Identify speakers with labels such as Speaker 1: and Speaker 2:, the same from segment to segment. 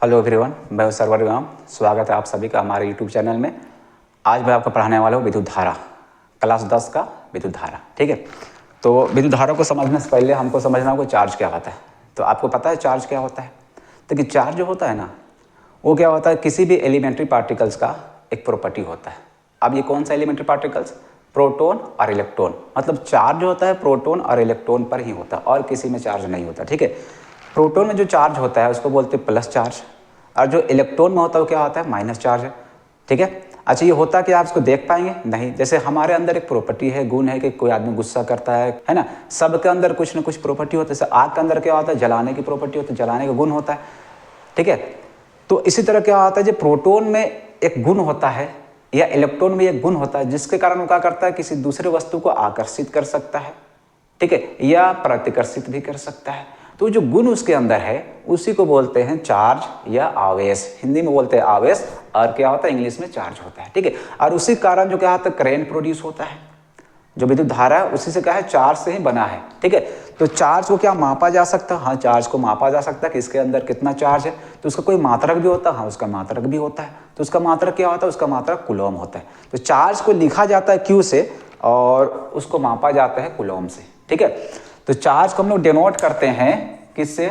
Speaker 1: Hello everyone, मैं हूं server गाम। स्वागत है आप सभी का हमारे यूट्यूब चैनल में। आज मैं आपको पढ़ाने वाला हूं विद्युत धारा, क्लास 10 का विद्युत धारा। ठीक है, तो विद्युत धारा को समझने से पहले हमको समझना होगा चार्ज क्या होता है। तो आपको पता है चार्ज क्या होता है? तो कि चार्ज जो होता है ना, वो क्या होता है, किसी भी एलिमेंट्री पार्टिकल्स का एक प्रॉपर्टी होता है। अब ये कौन सा एलिमेंट्री पार्टिकल्स? प्रोटॉन और इलेक्ट्रॉन। मतलब चार्ज होता है प्रोटॉन और इलेक्ट्रॉन पर ही होता है, और किसी में चार्ज नहीं होता। ठीक है, प्रोटॉन में जो चार्ज होता है उसको बोलते हैं प्लस चार्ज, और जो इलेक्ट्रॉन में होता है वो क्या होता है? माइनस चार्ज है। ठीक है, अच्छा ये होता कि आप इसको देख पाएंगे नहीं। जैसे हमारे अंदर एक प्रॉपर्टी है, गुण है कि कोई आदमी गुस्सा करता है ना। सबके अंदर कुछ ना कुछ प्रॉपर्टी होता है। जैसे आग के अंदर क्या होता है? जलाने की प्रॉपर्टी होती है, जलाने का गुण होता है। ठीक है, तो इसी तरह क्या होता है, जो प्रोटॉन में एक गुण होता है या इलेक्ट्रॉन में एक गुण होता है, जिसके कारण वो क्या करता है, किसी दूसरे वस्तु को आकर्षित कर सकता है। ठीक है, या प्रतिकर्षित भी कर सकता है। तो जो गुण उसके अंदर है उसी को बोलते हैं चार्ज या आवेश। हिंदी में बोलते हैं आवेश, और क्या होता है इंग्लिश में चार्ज होता है। ठीक है, और उसी कारण जो क्या होता है, करंट प्रोड्यूस होता है। जो विद्युत धारा है उसी से क्या है, चार्ज से ही बना है। ठीक है, तो चार्ज को क्या मापा जा सकता है? हाँ, चार्ज को मापा जा सकता है कि इसके अंदर कितना चार्ज है। तो उसका कोई मात्रक भी होता है? हाँ, उसका मात्रक भी होता है। तो उसका मात्रक क्या होता है? उसका मात्रक कूलॉम होता है। तो चार्ज को लिखा जाता है क्यू से और उसको मापा जाता है कूलॉम से। ठीक है, तो चार्ज को हम लोग डिनोट करते हैं किससे?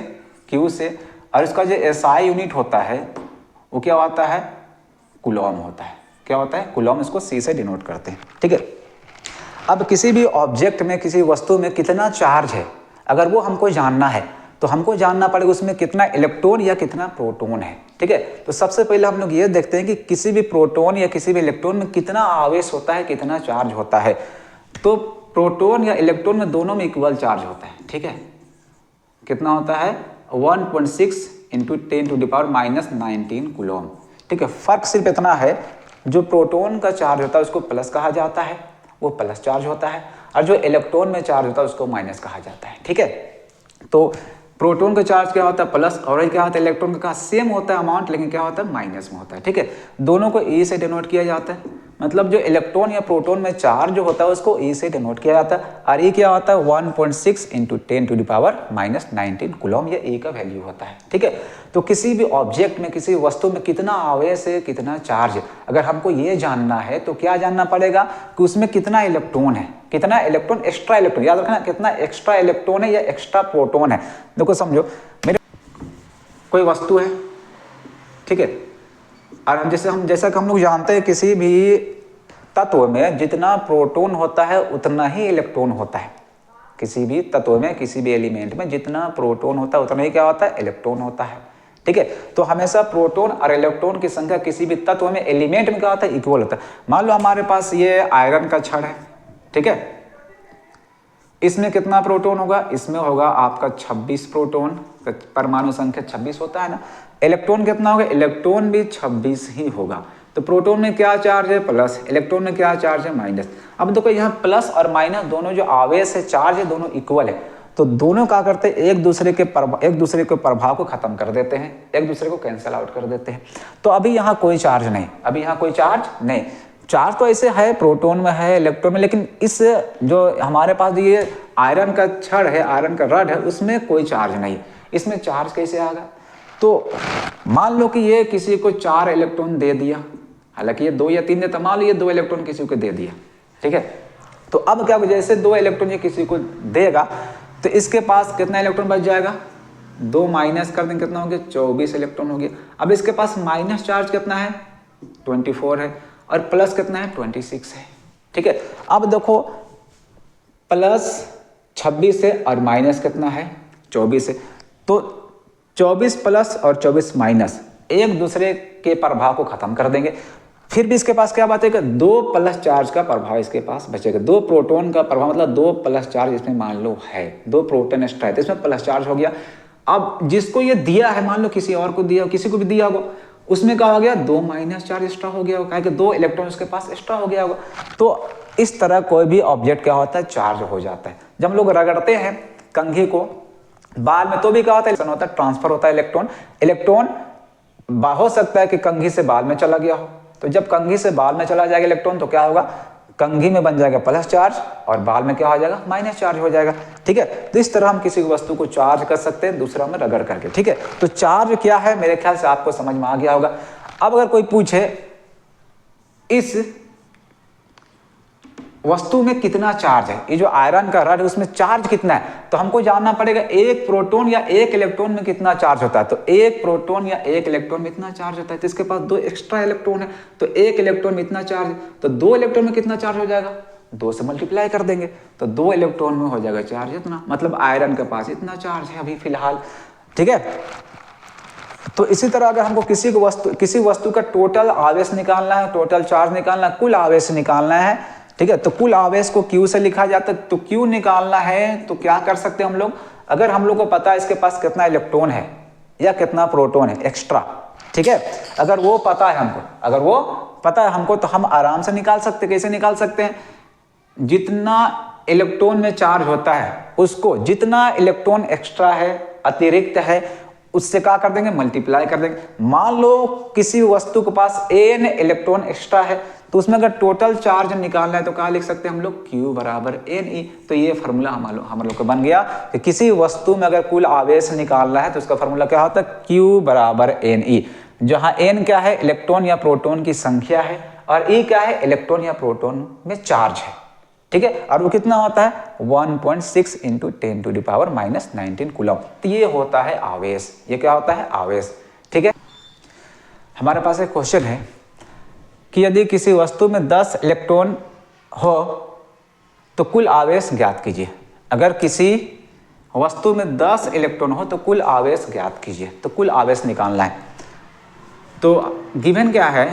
Speaker 1: क्यू से। और इसका जो एसआई यूनिट होता है वो क्या होता है? कूलॉम होता है। क्या होता है? कूलॉम। इसको सी से डिनोट करते हैं। ठीक है, अब किसी भी ऑब्जेक्ट में, किसी वस्तु में कितना चार्ज है, अगर वो हमको जानना है तो हमको जानना पड़ेगा उसमें कितना इलेक्ट्रॉन या कितना प्रोटॉन है। ठीक है, तो सबसे पहले हम लोग ये देखते हैं कि किसी भी प्रोटॉन या किसी भी इलेक्ट्रॉन में कितना आवेश होता है, कितना चार्ज होता है। तो प्रोटॉन या इलेक्ट्रॉन में दोनों में इक्वल चार्ज होता है। ठीक है, कितना होता है? 1.6 इंटू 10⁻⁻19 कूलॉम। ठीक है, फर्क सिर्फ इतना है, जो प्रोटॉन का चार्ज होता है उसको प्लस कहा जाता है, वो प्लस चार्ज होता है, और जो इलेक्ट्रॉन में चार्ज होता है उसको माइनस कहा जाता है। ठीक है, तो प्रोटॉन का चार्ज क्या होता है? प्लस, और क्या होता है? इलेक्ट्रॉन का सेम होता है अमाउंट, लेकिन क्या होता है? माइनस में होता है। ठीक है, दोनों को ई से डिनोट किया जाता है। मतलब जो इलेक्ट्रॉन या प्रोटॉन में चार्ज जो होता है उसको ई से डिनोट किया जाता है, और ई क्या होता है? 1.6 इंटू 10⁻⁻19 कूलॉम, ये ई का वैल्यू होता है। ठीक है, तो किसी भी ऑब्जेक्ट में, किसी वस्तु में कितना आवेश है, कितना चार्ज है, अगर हमको ये जानना है तो क्या जानना पड़ेगा कि उसमें कितना इलेक्ट्रॉन है, कितना इलेक्ट्रॉन, एक्स्ट्रा इलेक्ट्रॉन, याद रखना, कितना एक्स्ट्रा इलेक्ट्रॉन है या एक्स्ट्रा प्रोटॉन है। देखो समझो, मेरे कोई वस्तु है, ठीक है, और जैसा कि हम लोग जानते हैं किसी भी तत्व में जितना प्रोटॉन होता है उतना ही इलेक्ट्रॉन होता है। किसी भी तत्व में, किसी भी एलिमेंट में जितना प्रोटॉन होता है उतना ही क्या होता है? इलेक्ट्रॉन होता है। ठीक है, तो हमेशा प्रोटॉन और इलेक्ट्रॉन की संख्या किसी भी तत्व में, एलिमेंट में क्या होता है? इक्वल होता है। मान लो हमारे पास ये आयरन का छड़ है। ठीक है, इसमें कितना प्रोटॉन होगा? इसमें होगा आपका 26 प्रोटॉन, परमाणु संख्या 26 होता है ना। इलेक्ट्रॉन कितना होगा? इलेक्ट्रॉन भी 26 ही होगा। तो प्रोटॉन में क्या चार्ज है? प्लस। इलेक्ट्रॉन में क्या चार्ज है? माइनस। अब देखो यहाँ प्लस और माइनस दोनों जो आवेश है, चार्ज है, दोनों इक्वल है। तो दोनों क्या करते हैं? एक दूसरे के प्रभाव को खत्म कर देते हैं, एक दूसरे को कैंसिल आउट कर देते हैं। तो अभी यहाँ कोई चार्ज नहीं, अभी यहाँ कोई चार्ज नहीं। चार्ज तो ऐसे है, प्रोटॉन में है, इलेक्ट्रॉन में, लेकिन इस जो हमारे पास ये आयरन का छड़ है, आयरन का रड है, उसमें कोई चार्ज नहीं। इसमें चार्ज कैसे आएगा? तो मान लो कि ये किसी को 4 इलेक्ट्रॉन दे दिया, हालांकि ये 2 या 3 देता, मान लो ये 2 इलेक्ट्रॉन किसी को दे दिया। ठीक है, तो अब क्या, जैसे 2 इलेक्ट्रॉन ये किसी को देगा तो इसके पास कितना इलेक्ट्रॉन बच जाएगा? 2 माइनस कर देंगे, कितना हो गया? 24 इलेक्ट्रॉन हो गया। अब इसके पास माइनस चार्ज कितना है? 24 है, और प्लस कितना है? 26 है। ठीक है, अब देखो प्लस 26 है और माइनस कितना है? 24 है। तो 24 प्लस और 24 माइनस एक दूसरे के प्रभाव को खत्म कर देंगे। फिर भी इसके पास क्या बात है कि 2 प्लस चार्ज का प्रभाव इसके पास बचेगा। 2 प्रोटॉन का प्रभाव, मतलब 2 प्लस चार्ज इसमें मान लो है, 2 प्रोटॉन एक्स्ट्रा है तो इसमें प्लस चार्ज हो गया। अब जिसको ये दिया है, मान लो किसी और को दिया, किसी को भी दिया होगा, उसमें क्या हो गया? 2 माइनस चार्ज एक्स्ट्रा हो गया होगा, कि 2 इलेक्ट्रॉन उसके पास एक्स्ट्रा हो गया होगा। तो इस तरह कोई भी ऑब्जेक्ट क्या होता है? चार्ज हो जाता है। जब हम लोग रगड़ते हैं कंघी को बाल में तो भी क्या होता है? ट्रांसफर होता है इलेक्ट्रॉन। इलेक्ट्रॉन हो सकता है कि कंघी से बाल में चला गया हो, तो जब कंघी से बाल में चला जाएगा इलेक्ट्रॉन तो क्या होगा? कंघी में बन जाएगा प्लस चार्ज और बाल में क्या हो जाएगा, माइनस चार्ज हो जाएगा। ठीक है, तो इस तरह हम किसी वस्तु को चार्ज कर सकते हैं दूसरा में रगड़ करके। ठीक है, तो चार्ज क्या है मेरे ख्याल से आपको समझ में आ गया होगा। अब अगर कोई पूछे इस वस्तु में कितना चार्ज है, ये जो आयरन का रड है उसमें चार्ज कितना है, तो हमको जानना पड़ेगा एक प्रोटॉन या एक इलेक्ट्रॉन में कितना चार्ज होता है। तो एक प्रोटॉन या एक इलेक्ट्रॉन में इतना चार्ज होता है, तो इसके पास 2 एक्स्ट्रा इलेक्ट्रॉन है, तो एक इलेक्ट्रॉन में इतना चार्ज, तो 2 इलेक्ट्रॉन में कितना चार्ज हो जाएगा, 2 से मल्टीप्लाई कर देंगे तो 2 इलेक्ट्रॉन में हो जाएगा चार्ज इतना, मतलब आयरन के पास इतना चार्ज है अभी फिलहाल। ठीक है, तो इसी तरह अगर हमको किसी वस्तु का टोटल आवेश निकालना है, टोटल चार्ज निकालना है, कुल आवेश निकालना है, ठीक है, तो कुल आवेश को Q से लिखा जाता है। तो Q निकालना है तो क्या कर सकते हैं हम लोग, अगर हम लोग को पता है इसके पास कितना इलेक्ट्रॉन है या कितना प्रोटॉन है एक्स्ट्रा, ठीक है, अगर वो पता है हमको तो हम आराम से निकाल सकते हैं। कैसे निकाल सकते हैं, जितना इलेक्ट्रॉन में चार्ज होता है उसको, जितना इलेक्ट्रॉन एक्स्ट्रा है, अतिरिक्त है, उससे क्या कर देंगे, मल्टीप्लाई कर देंगे। मान लो किसी वस्तु के पास n इलेक्ट्रॉन एक्स्ट्रा है, तो उसमें अगर टोटल चार्ज निकालना है तो क्या लिख सकते हैं हम लोग, Q बराबर Ne। तो ये फार्मूला हम लोग का बन गया कि किसी वस्तु में अगर कुल आवेश निकालना है तो उसका फार्मूला क्या होता है, Q बराबर Ne, जहां N क्या है, इलेक्ट्रॉन या प्रोटॉन की संख्या है, और E क्या है, इलेक्ट्रॉन या प्रोटॉन में चार्ज है। ठीक है, और वो कितना होता है, 1.6 × 10⁻⁻19 कूलम। तो ये होता है आवेश, ये क्या होता है, आवेश। ठीक है, हमारे पास एक क्वेश्चन है कि यदि किसी वस्तु में 10 इलेक्ट्रॉन हो तो कुल आवेश ज्ञात कीजिए। अगर किसी वस्तु में 10 इलेक्ट्रॉन हो तो कुल आवेश ज्ञात कीजिए, तो कुल आवेश निकालना है। तो गिवन क्या है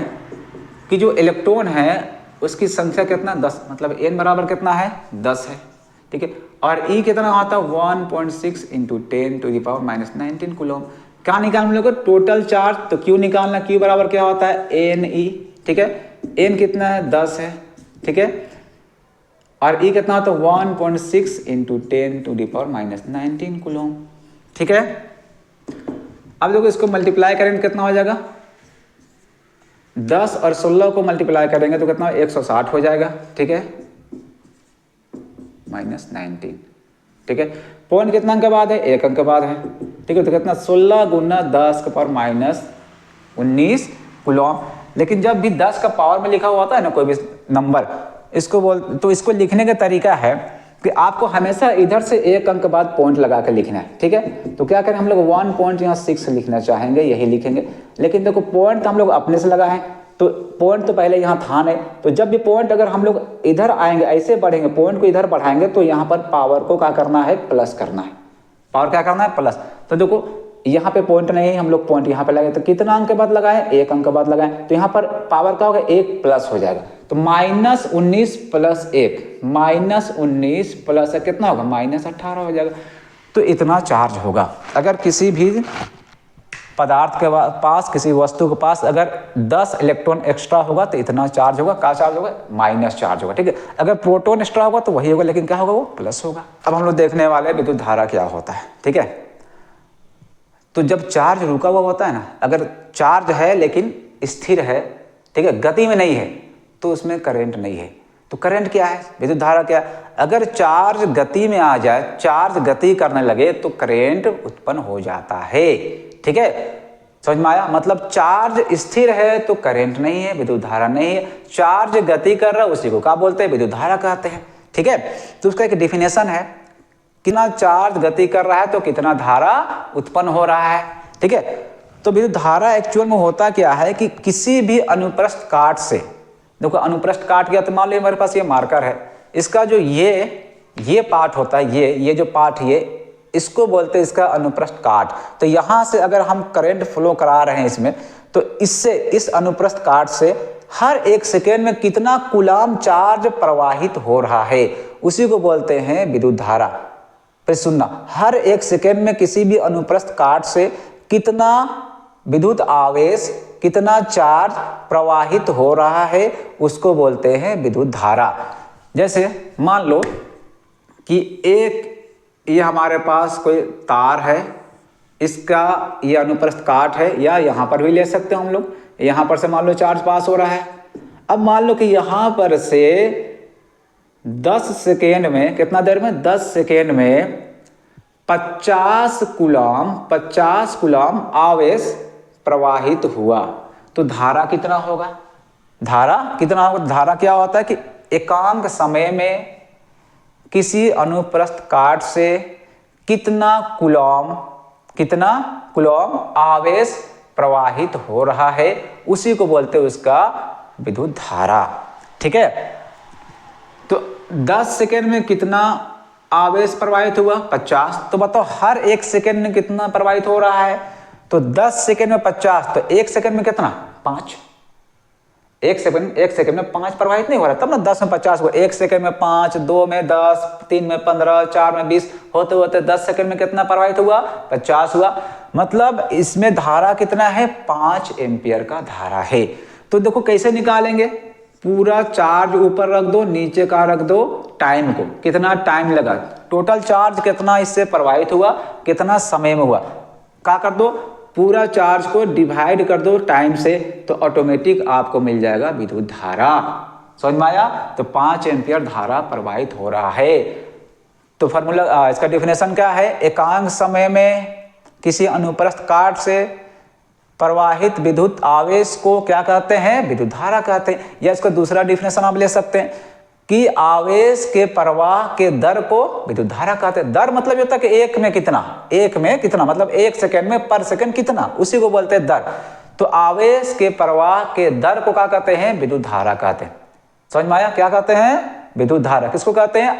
Speaker 1: कि जो इलेक्ट्रॉन है उसकी संख्या कितना, 10, मतलब n बराबर कितना है, 10 है। ठीक है, और E कितना होता है, 1.6 × 10⁻⁻19 कूलम। क्या निकालना हम लोग को, टोटल चार्ज। तो Q निकालना, Q बराबर क्या होता है, Ne। ठीक है, n कितना है, 10 है। ठीक है, और E कितना होता है, 1.6 × 10⁻⁻19 कूलम। ठीक है, अब देखो इसको मल्टीप्लाई करेंगे कितना हो जाएगा, 10 और 16 को मल्टीप्लाई करेंगे तो कितना, 160 हो जाएगा। ठीक है, -19। ठीक है, पॉइंट कितना अंक के बाद है, 1 अंक के बाद है। ठीक है, तो कितना, 16 × 10⁻⁻19 कूलम। लेकिन जब भी 10 का पावर में लिखा हुआ होता है ना कोई भी नंबर, तो इसको लिखने का तरीका है कि आपको हमेशा इधर से 1 अंक के बाद पॉइंट लगा कर लिखना है। ठीक है, तो क्या करें हम लोग 1.6 लिखना चाहेंगे, यही लिखेंगे। लेकिन देखो पॉइंट हम लोग अपने से लगाए, तो पॉइंट तो पहले यहाँ था नहीं, तो जब भी पॉइंट अगर हम लोग इधर आएंगे, ऐसे बढ़ेंगे, पॉइंट को इधर बढ़ाएंगे, तो यहाँ पर पावर को क्या करना है, प्लस करना है। पावर क्या करना है, प्लस। तो देखो यहाँ पे पॉइंट नहीं है, हम लोग पॉइंट यहाँ पे लगाए, तो कितना अंक के बाद लगाए, 1 अंक के बाद लगाए, तो यहाँ पर पावर क्या होगा, 1 प्लस हो जाएगा। तो -19 + 1, -19 + 1 कितना होगा, -18 हो जाएगा। तो इतना चार्ज होगा। अगर किसी भी पदार्थ के पास, किसी वस्तु के पास अगर 10 इलेक्ट्रॉन एक्स्ट्रा होगा तो इतना चार्ज होगा। क्या चार्ज होगा, माइनस चार्ज होगा। ठीक है, अगर प्रोटॉन एक्स्ट्रा होगा तो वही होगा, लेकिन क्या होगा, वो प्लस होगा। अब हम लोग देखने वाले विद्युत धारा क्या होता है। ठीक है, तो जब चार्ज रुका हुआ होता है ना, अगर चार्ज है लेकिन स्थिर है, ठीक है, गति में नहीं है, तो उसमें करंट नहीं है। तो करंट क्या है, विद्युत धारा क्या है, अगर चार्ज गति में आ जाए, चार्ज गति करने लगे तो करंट उत्पन्न हो जाता है। ठीक है, समझ में आया, मतलब चार्ज स्थिर है तो करंट नहीं है, विद्युत धारा नहीं है। चार्ज गति कर रहा है उसी को क्या बोलते हैं, विद्युत धारा कहते हैं। ठीक है, तो उसका एक डिफिनेशन है, कितना चार्ज गति कर रहा है तो कितना धारा उत्पन्न हो रहा है। ठीक है, तो विद्युत धारा एक्चुअल में होता क्या है कि किसी भी अनुप्रस्थ काट से, देखो अनुप्रस्थ काट गया तो मान लो मेरे पास ये मार्कर है, इसका जो ये पार्ट होता है, ये जो पार्ट, ये इसको बोलते हैं इसका अनुप्रस्थ काट। तो यहां से अगर हम करंट फ्लो करा रहे हैं इसमें, तो इससे, इस अनुप्रस्थ काट से हर 1 सेकेंड में कितना कूलम चार्ज प्रवाहित हो रहा है, उसी को बोलते हैं विद्युत धारा। फिर सुनना, हर 1 सेकेंड में किसी भी अनुप्रस्थ काट से कितना विद्युत आवेश, कितना चार्ज प्रवाहित हो रहा है, उसको बोलते हैं विद्युत धारा। जैसे मान लो कि ये हमारे पास कोई तार है, इसका ये अनुप्रस्थ काट है, या यहाँ पर भी ले सकते हैं हम लोग, यहाँ पर से मान लो चार्ज पास हो रहा है। अब मान लो कि यहाँ पर से 10 सेकेंड में, कितना देर में, 10 सेकेंड में 50 कूलम आवेश प्रवाहित हुआ, तो धारा कितना होगा? धारा कितना होगा? धारा क्या होता है कि एकांक समय में किसी अनुप्रस्थ काट से कितना कूलम आवेश प्रवाहित हो रहा है, उसी को बोलते हैं उसका विद्युत धारा। ठीक है, तो 10 सेकेंड में कितना आवेश प्रवाहित हुआ? 50। तो बताओ हर 1 सेकेंड में कितना प्रवाहित हो रहा है? तो 10 सेकेंड में 50, तो 1 सेकेंड में कितना? 5। 1 सेकेंड में 5 प्रवाहित नहीं हो रहा, तब ना 10 में 50 हुआ। 1 सेकेंड में 5, 2 में 10, 3 में 15, 4 में 20, होते होते 10 सेकेंड में कितना प्रवाहित हुआ? 50 हुआ। मतलब इसमें धारा कितना है? 5 एम्पियर का धारा है। तो देखो कैसे निकालेंगे, पूरा चार्ज ऊपर रख दो, नीचे का रख दो टाइम को, कितना टाइम लगा, टोटल चार्ज कितना इससे प्रवाहित हुआ, कितना समय में हुआ, क्या कर दो, पूरा चार्ज को डिवाइड कर दो टाइम से, तो ऑटोमेटिक आपको मिल जाएगा विद्युत धारा। समझ में आया? तो 5 एम्पियर धारा प्रवाहित हो रहा है। तो फॉर्मूला, इसका डेफिनेशन क्या है? एकांक समय में किसी अनुप्रस्थ काट से प्रवाहित विद्युत आवेश को क्या कहते हैं? विद्युत धारा कहते हैं। या इसका दूसरा डेफिनेशन आप ले सकते हैं कि आवेश के प्रवाह के दर को विद्युत धारा कहते हैं। दर मतलब ये होता है कि एक में कितना मतलब 1 सेकेंड में पर सेकेंड कितना, उसी को बोलते हैं दर। तो आवेश के प्रवाह के दर को क्या कहते हैं? विद्युत धारा कहते हैं। समझ में आया? क्या कहते हैं? विद्युत धारा। किसको कहते हैं?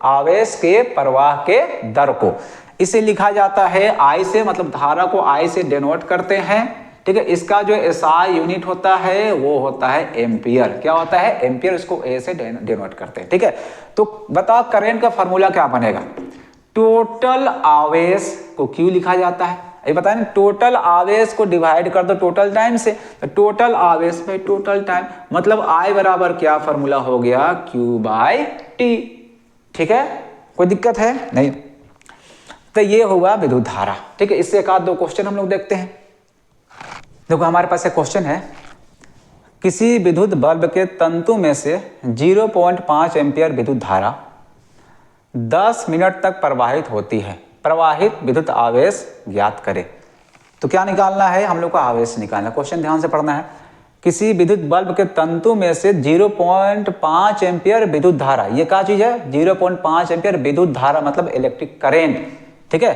Speaker 1: आवेश के प्रवाह के दर को। इसे लिखा जाता है I से, मतलब धारा को I से डिनोट करते हैं। ठीक है, इसका जो SI यूनिट होता है वो होता है एम्पियर। क्या होता है? एम्पियर। इसको A से डिनोट करते हैं। ठीक है, तो बताओ करंट का फॉर्मूला क्या बनेगा? टोटल आवेश को Q लिखा जाता है। ये बताए ना, टोटल आवेश को डिवाइड कर दो टोटल टाइम से, तो टोटल आवेश बाई टोटल टाइम, मतलब I बराबर क्या फॉर्मूला हो गया? Q/T। ठीक है, कोई दिक्कत है? नहीं। तो ये होगा विद्युत धारा। ठीक है, इससे एक आध 2 क्वेश्चन हम लोग देखते हैं। देखो हमारे पास एक क्वेश्चन है, किसी विद्युत बल्ब के तंतु में से 0.5 एम्पियर विद्युत धारा 10 मिनट तक प्रवाहित होती है, प्रवाहित विद्युत आवेश ज्ञात करें। तो क्या निकालना है? हम लोग को आवेश निकालना। क्वेश्चन ध्यान से पढ़ना है। किसी विद्युत बल्ब के तंतु में से 0.5 एम्पियर विद्युत धारा, ये क्या चीज है? 0.5 एम्पियर विद्युत धारा मतलब इलेक्ट्रिक करेंट। ठीक है,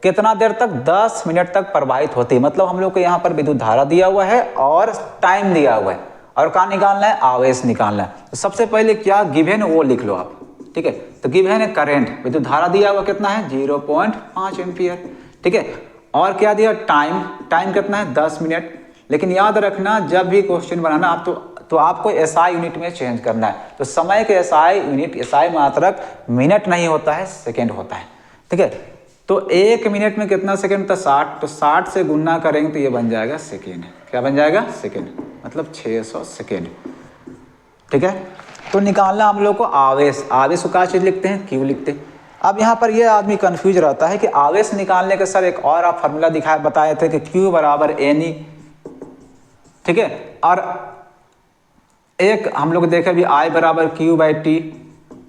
Speaker 1: कितना देर तक? 10 मिनट तक प्रवाहित होती है। मतलब हम लोग को यहाँ पर विद्युत धारा दिया हुआ है और टाइम दिया हुआ है, और क्या निकालना है? आवेश निकालना है। तो सबसे पहले क्या गिवन है वो लिख लो आप। ठीक है, तो गिवन है करंट, विद्युत धारा दिया हुआ कितना है? 0.5 एम्पियर। ठीक है, और क्या दिया? टाइम कितना है? 10 मिनट। लेकिन याद रखना, जब भी क्वेश्चन बनाना आप तो आपको SI यूनिट में चेंज करना है। तो समय के SI यूनिट, SI मात्रक मिनट नहीं होता है, सेकेंड होता है। ठीक है, तो 1 मिनट में कितना सेकेंड था? 60। तो 60 से गुना करेंगे तो ये बन जाएगा सेकेंड। क्या बन जाएगा? सेकेंड, मतलब 600 सेकेंड। ठीक है, तो निकालना हम लोग को आवेश। आवेश को क्या चीज लिखते हैं? Q लिखते हैं। अब यहाँ पर ये आदमी कंफ्यूज रहता है कि आवेश निकालने के सर एक और आप फॉर्मूला बताए थे कि Q बराबर NE। ठीक है, और एक हम लोग देखे भी I बराबर Q/T।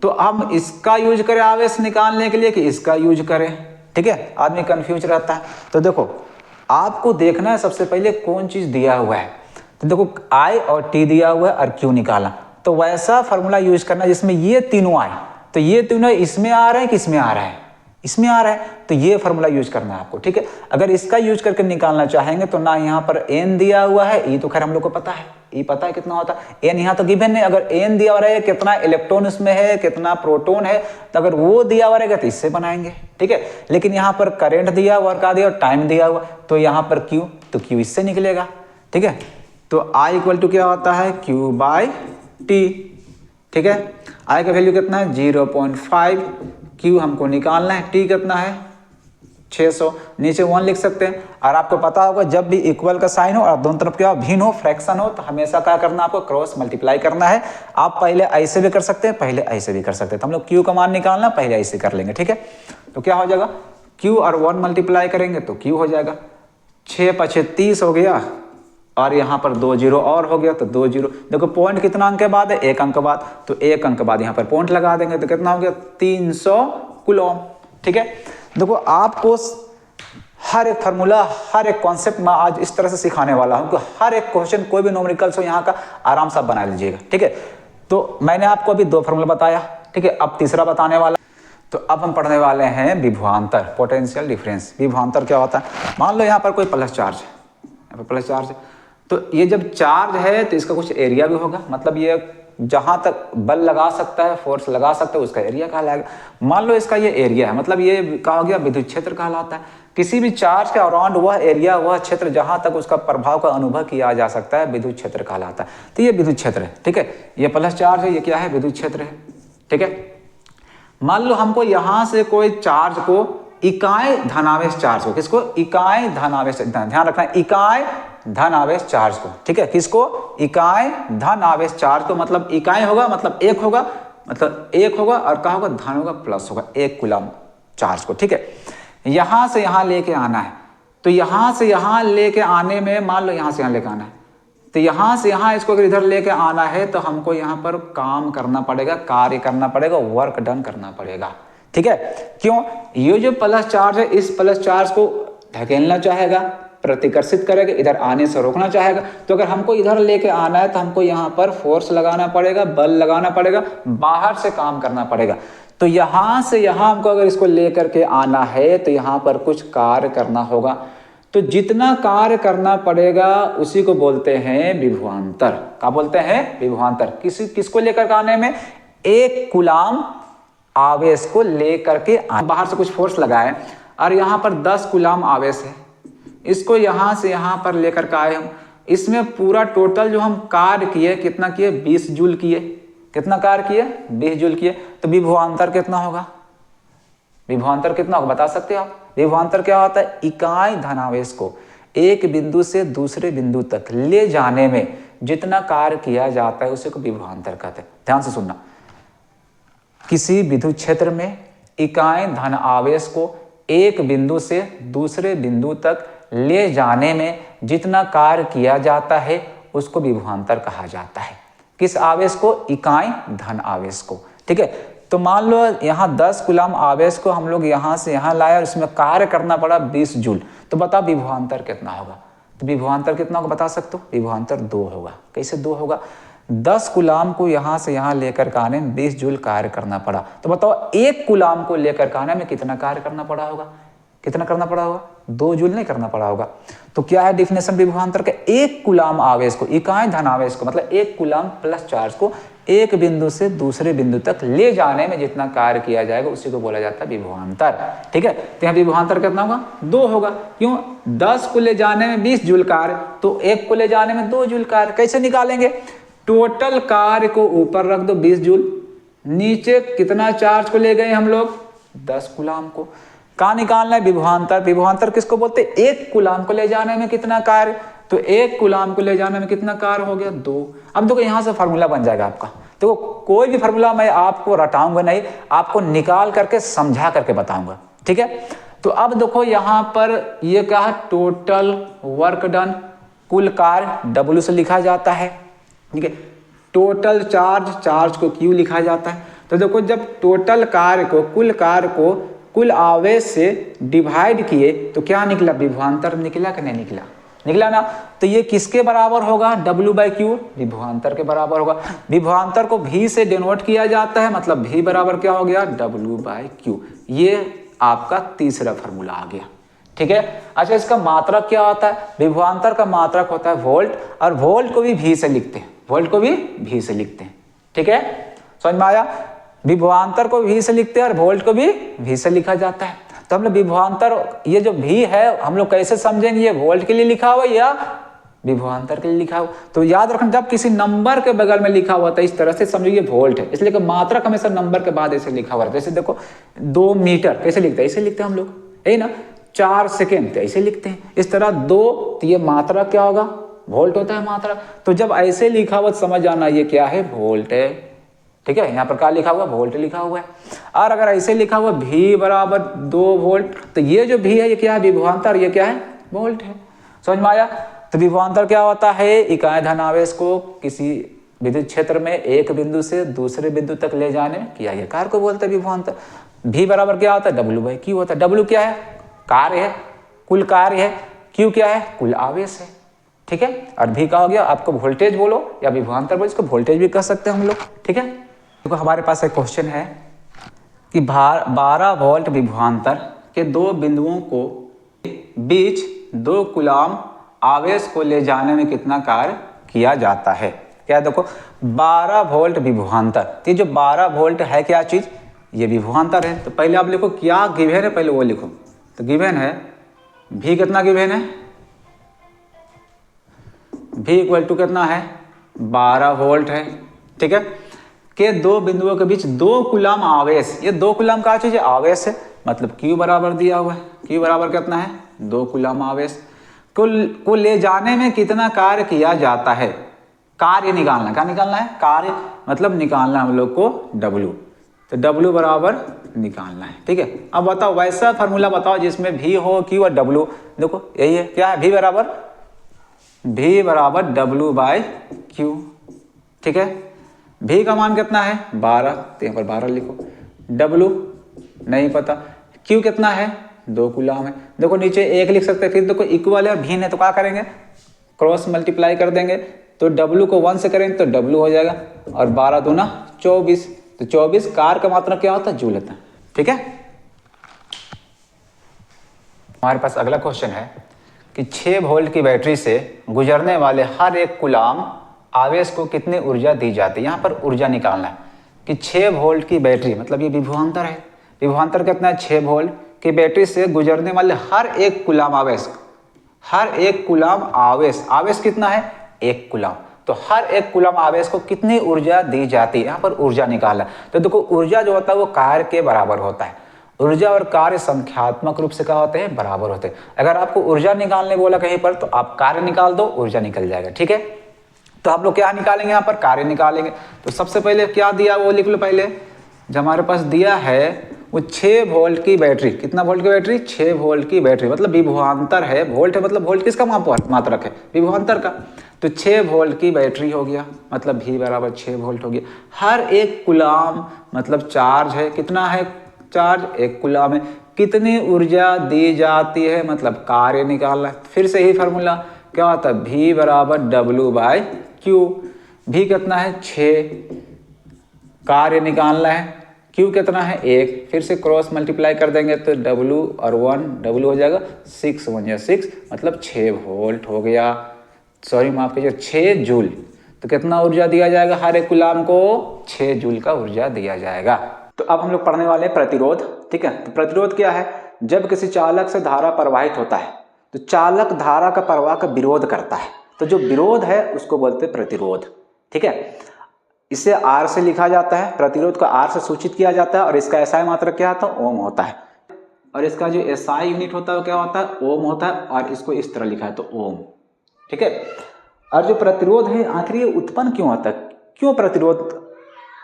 Speaker 1: तो हम इसका यूज करें आवेश निकालने के लिए कि इसका यूज करें? ठीक है, आदमी कंफ्यूज रहता है। तो देखो आपको देखना है सबसे पहले कौन चीज दिया हुआ है। तो देखो I और T दिया हुआ है और Q निकालना, तो वैसा फॉर्मूला यूज करना जिसमें ये तीनों आए। तो ये तीनों इसमें आ रहे हैं कि इसमें आ रहा है? इसमें आ रहा है, तो ये फॉर्मूला यूज करना है आपको। ठीक है, अगर इसका यूज करके निकालना चाहेंगे तो ना यहाँ पर N दिया हुआ है, E तो खैर हम लोग को पता है, E पता है कितना होता है। N यहाँ तो गिवन है, अगर N दिया हुआ है कितना इलेक्ट्रॉन उसमें है, कितना प्रोटॉन है, तो अगर वो दिया हुआ रहेगा तो इससे बनाएंगे। ठीक है, लेकिन यहाँ पर करंट दिया हुआ और क्या दिया, टाइम दिया हुआ, तो यहाँ पर Q, तो Q इससे निकलेगा। ठीक है, तो I इक्वल टू क्या होता है? Q/T। ठीक है, I का वैल्यू कितना है? 0.5। Q हमको निकालना है, T कितना है? 600। नीचे 1 लिख सकते हैं। और आपको पता होगा जब भी इक्वल का साइन हो और दोनों तरफ क्या भिन्न हो, फ्रैक्शन हो, तो हमेशा क्या करना, आपको क्रॉस मल्टीप्लाई करना है। आप पहले ऐसे भी कर सकते हैं, पहले ऐसे भी कर सकते हैं। तो हम लोग Q का मान निकालना पहले ऐसे कर लेंगे। ठीक है, तो क्या हो जाएगा? Q और 1 मल्टीप्लाई करेंगे तो Q हो जाएगा। 6 × 5 = 30 हो गया, और यहाँ पर 2 जीरो और हो गया तो 2 जीरो। देखो पॉइंट कितना अंक के बाद है, 1 अंक बाद, तो 1 अंक बाद यहाँ पर पॉइंट लगा देंगे तो कितना हो गया 300 कूलम। ठीक है, देखो आपको हर एक फार्मूला, हर एक कॉन्सेप्ट मैं आज इस तरह से सिखाने वाला हूँ कि हर एक क्वेश्चन कोई भी न्यूमेरिकल्स हो यहाँ का आराम से आप बना लीजिएगा। ठीक है, तो मैंने आपको अभी 2 फार्मूला बताया। ठीक है, अब तीसरा बताने वाला। तो अब हम पढ़ने वाले हैं विभवांतर, पोटेंशियल डिफरेंस। विभवांतर क्या होता है, मान लो यहाँ पर कोई प्लस चार्ज है, यहाँ पर प्लस चार्ज है, तो ये जब चार्ज है तो इसका कुछ एरिया भी होगा, मतलब ये जहां तक बल लगा सकता है, फोर्स लगा सकता है, उसका एरिया कहलाएगा। मान लो इसका ये एरिया है, मतलब ये क्या हो गया, विद्युत क्षेत्र कहलाता है। किसी भी चार्ज के अराउंड वह एरिया, वह क्षेत्र जहां तक उसका प्रभाव का अनुभव किया जा सकता है, विद्युत क्षेत्र कहलाता है। तो ये विद्युत क्षेत्र है। ठीक है, ये प्लस चार्ज है, ये क्या है, विद्युत क्षेत्र है। ठीक है, मान लो हमको यहां से कोई चार्ज को, इकाई धनावेश चार्ज को, किसको, इकाई धनावेश, ध्यान रखना, इकाई धन आवेश चार्ज को। ठीक है, किसको, इकाई धन आवेश चार्ज को, मतलब इकाई होगा मतलब 1 होगा, मतलब 1 होगा, और क्या होगा, धन होगा, प्लस होगा, 1 कूलम चार्ज को। ठीक है, यहां से यहां लेके आना है, तो यहां से यहां लेके आने में, मान लो यहां से यहां लेके आना है, तो यहां से यहां इसको अगर इधर लेके आना है तो हमको यहां पर काम करना पड़ेगा, कार्य करना पड़ेगा, वर्क डन करना पड़ेगा। ठीक है, क्यों, ये जो प्लस चार्ज है, इस प्लस चार्ज को ढकेलना चाहेगा, प्रतिकर्षित करेगा, इधर आने से रोकना चाहेगा। तो अगर हमको इधर लेके आना है तो हमको यहाँ पर फोर्स लगाना पड़ेगा, बल लगाना पड़ेगा, बाहर से काम करना पड़ेगा। तो यहाँ से यहाँ हमको अगर इसको लेकर के आना है तो यहाँ पर कुछ कार्य करना होगा। तो जितना कार्य करना पड़ेगा उसी को बोलते हैं विभवांतर। क्या बोलते हैं, विभवांतर। किसको लेकर आने में, 1 कूलम आवेश को लेकर के बाहर से कुछ फोर्स लगाए, और यहाँ पर 10 कूलम आवेश है, इसको यहां से यहां पर लेकर के आए हम। इसमें पूरा टोटल जो हम कार्य किए, कितना किए, 20 जूल किए। कितना कार्य किए, 20 जूल किए। तो विभवांतर कितना होगा, विभवांतर कितना होगा, बता सकते हो आप। विभवांतर क्या होता है, इकाई धनावेश को एक बिंदु से दूसरे बिंदु तक ले जाने में जितना कार्य किया जाता है उसे को विभवांतर कहते हैं। ध्यान से सुनना, किसी विद्युत क्षेत्र में इकाई धन आवेश को एक बिंदु से दूसरे बिंदु तक ले जाने में जितना कार्य किया जाता है उसको विभवांतर कहा जाता है। किस आवेश को, इकाई धन आवेश को। ठीक है, तो मान लो यहाँ 10 कूलम आवेश को हम लोग यहाँ से यहाँ लाए और इसमें कार्य करना पड़ा 20 जूल। तो बताओ विभवांतर कितना होगा। तो विभवांतर कितना होगा बता सकते हो, विभवांतर 2 होगा। कैसे 2 होगा, 10 कूलम को यहाँ से यहाँ लेकर के आने में 20 जूल कार्य करना पड़ा। तो बताओ 1 कूलम को लेकर के आने में कितना कार्य करना पड़ा होगा, कितना करना पड़ा होगा, 2 जूल नहीं करना पड़ा होगा। तो क्या है डिफिनेशन विभवांतर का, 1 कूलम आवेश को, इकाई धन आवेश को, मतलब 1 कूलम प्लस चार्ज को एक बिंदु से दूसरे बिंदु तक ले जाने में जितना कार्य किया जाएगा उसी को बोला जाता है विभवांतर। ठीक है, तो यहाँ विभवांतर कितना होगा, 2 होगा। क्यों, 10 को ले जाने में 20 जूल कार्य, तो 1 को ले जाने में 2 जूल कार्य। कैसे निकालेंगे, टोटल कार्य को ऊपर रख दो 20 जूल, नीचे कितना चार्ज को ले गए हम लोग, 10 कूलम को। कहाँ निकालना है, विभवांतर। विभवांतर किसको बोलते हैं, 1 कूलम को ले जाने में कितना कार्य, तो 1 कूलम को ले जाने में कितना कार्य हो गया, 2। अब देखो यहाँ से फार्मूला बन जाएगा आपका। तो कोई भी फार्मूला मैं आपको रटाऊंगा नहीं, आपको निकाल करके समझा करके बताऊंगा। ठीक है, तो अब देखो यहाँ पर ये क्या है, टोटल वर्क डन, कुल कार्य W से लिखा जाता है। ठीक है, टोटल चार्ज, चार्ज को Q लिखा जाता है। तो देखो जब टोटल कार्य को, कुल कार्य को कुल आवेश से डिवाइड किए तो क्या निकला, विभवांतर निकला कि नहीं निकला, निकला ना। तो ये किसके बराबर होगा, W/Q, विभवांतर के बराबर होगा। विभवांतर को V से डिनोट किया जाता है, मतलब V बराबर क्या हो गया, W/Q। ये आपका तीसरा फार्मूला आ गया। ठीक है, अच्छा इसका मात्रक क्या होता है, विभवांतर का मात्रक होता है वोल्ट, और वोल्ट को भी V से लिखते हैं, वोल्ट को भी V से लिखते हैं। ठीक है, समझ में आया, विभवांतर को V से लिखते हैं और वोल्ट को भी V से लिखा जाता है। तो हम लोग विभवांतर, ये जो V है हम लोग कैसे समझेंगे, ये वोल्ट के लिए लिखा हुआ या विभवांतर के लिए लिखा हुआ। तो याद रखना, जब किसी नंबर के बगल में लिखा हुआ था इस तरह से समझिए वोल्ट है, इसलिए कि मात्रक हमेशा नंबर के बाद ऐसे लिखा हुआ है। जैसे देखो 2 मीटर कैसे लिखते हैं, ऐसे लिखते हैं हम लोग, यही ना। 4 सेकेंड तो ऐसे लिखते हैं, इस तरह 2, तो ये मात्रक क्या होगा, वोल्ट होता है मात्रक। तो जब ऐसे लिखा हुआ समझ जाना ये क्या है, वोल्ट है। ठीक है, यहाँ पर क्या लिखा हुआ, वोल्ट लिखा हुआ है। और अगर ऐसे लिखा हुआ V बराबर 2 वोल्ट, तो ये जो V है ये क्या है, विभवांतर, ये क्या है, वोल्ट है। समझ में आया। तो विभवांतर क्या होता है? इकाई धनावेश को किसी विद्युत क्षेत्र में एक बिंदु से दूसरे बिंदु तक ले जाने में किया गया कार्य को बोलते हैं विभवांतर। V बराबर क्या होता है? W/Q होता है। W क्या है? कार्य है, कुल कार्य है। Q क्या है? कुल आवेश है। ठीक है। और V का हो गया, आपको वोल्टेज बोलो या विभवांतर बोलो, इसको वोल्टेज भी कह सकते हैं हम लोग। ठीक है। देखो हमारे पास एक क्वेश्चन है कि 12 वोल्ट विभवांतर के दो बिंदुओं को बीच 2 कूलाम आवेश को ले जाने में कितना कार्य किया जाता है? क्या देखो 12 वोल्ट विभवांतर, तो ये जो 12 वोल्ट है क्या चीज? ये विभवांतर है। तो पहले आप लिखो क्या गिवन है, पहले वो लिखो। तो गिवन है V कितना गिवन है? V इक्वल टू कितना है? 12 वोल्ट है। ठीक है। के दो बिंदुओं के बीच 2 कूलाम आवेश, ये 2 कूलाम का चीज है? आवेश है, मतलब Q बराबर दिया हुआ है। Q बराबर कितना है? 2 कूलाम आवेश को ले जाने में कितना कार्य किया जाता है? कार्य निकालना। क्या निकालना है? कार्य मतलब निकालना हम लोग को W। तो W बराबर निकालना है। ठीक है। अब बताओ वैसा फार्मूला बताओ जिसमें V हो, Q और W। देखो यही है, क्या है? V बराबर W/Q। ठीक है। V का मान कितना है? 12, तो यहाँ पर 12 लिखो। W नहीं पता। Q कितना है? 2 कूलाम है। देखो नीचे 1 लिख सकते हैं, फिर देखो इक्वल है और भिन्न है तो क्या करेंगे? क्रॉस मल्टीप्लाई कर देंगे। तो W को 1 से करेंगे तो W हो जाएगा, और 12 दूना 24, तो 24 कार का मात्रा क्या होता है? जूल होता है। ठीक है। हमारे पास अगला क्वेश्चन है कि 6 वोल्ट की बैटरी से गुजरने वाले हर एक कूलाम आवेश को कितनी ऊर्जा दी जाती है? यहाँ पर ऊर्जा निकालना है कि 6 वोल्ट की बैटरी, मतलब ये विभवांतर है। विभवांतर कितना है? 6 वोल्ट की बैटरी से गुजरने वाले हर एक कूलाम आवेश, हर एक कूलाम आवेश, आवेश कितना है? 1 कूलाम। तो हर एक कूलाम आवेश को कितनी ऊर्जा दी जाती है? यहाँ पर ऊर्जा निकालना। तो देखो ऊर्जा जो होता है वो कार्य के बराबर होता है। ऊर्जा और कार्य संख्यात्मक रूप से क्या होते हैं? बराबर होते हैं। अगर आपको ऊर्जा निकालने बोला कहीं पर तो आप कार्य निकाल दो, ऊर्जा निकल जाएगा। ठीक है। तो हम लोग क्या निकालेंगे? यहाँ पर कार्य निकालेंगे। तो सबसे पहले क्या दिया वो लिख लो पहले। जो हमारे पास दिया है वो 6 वोल्ट की बैटरी, कितना वोल्ट की बैटरी? 6 वोल्ट की बैटरी, मतलब विभवांतर है। वोल्ट है मतलब वोल्ट किसका मात्रक है? विभवांतर का। तो 6 वोल्ट की बैटरी हो गया, मतलब V बराबर 6 वोल्ट हो गया। हर एक कूलाम मतलब चार्ज है, कितना है चार्ज? 1 कूलाम है। कितनी ऊर्जा दी जाती है? मतलब कार्य निकालना है। फिर से ही फार्मूला क्या होता है? V बराबर W/Q। V कितना है? 6, कार्य निकालना है। Q कितना है? 1। फिर से क्रॉस मल्टीप्लाई कर देंगे तो W और 1 W हो जाएगा, 6 1 या 6, मतलब 6 वोल्ट हो गया। सॉरी माफ कीजिए, 6 जूल। तो कितना ऊर्जा दिया जाएगा? हर एक कूलाम को 6 जूल का ऊर्जा दिया जाएगा। तो अब हम लोग पढ़ने वाले प्रतिरोध। ठीक है। तो प्रतिरोध क्या है? जब किसी चालक से धारा प्रवाहित होता है तो चालक धारा का प्रवाह का विरोध करता है, तो जो विरोध है उसको बोलते हैं प्रतिरोध। ठीक है। इसे R से लिखा जाता है, प्रतिरोध को R से सूचित किया जाता है, और इसका SI मात्रक क्या होता है? ओम होता है। और इसका जो SI यूनिट होता है वो क्या होता है? ओम होता है। और इसको इस तरह लिखा है तो ओम। ठीक है। और जो प्रतिरोध है आखिर ये उत्पन्न क्यों होता है? क्यों प्रतिरोध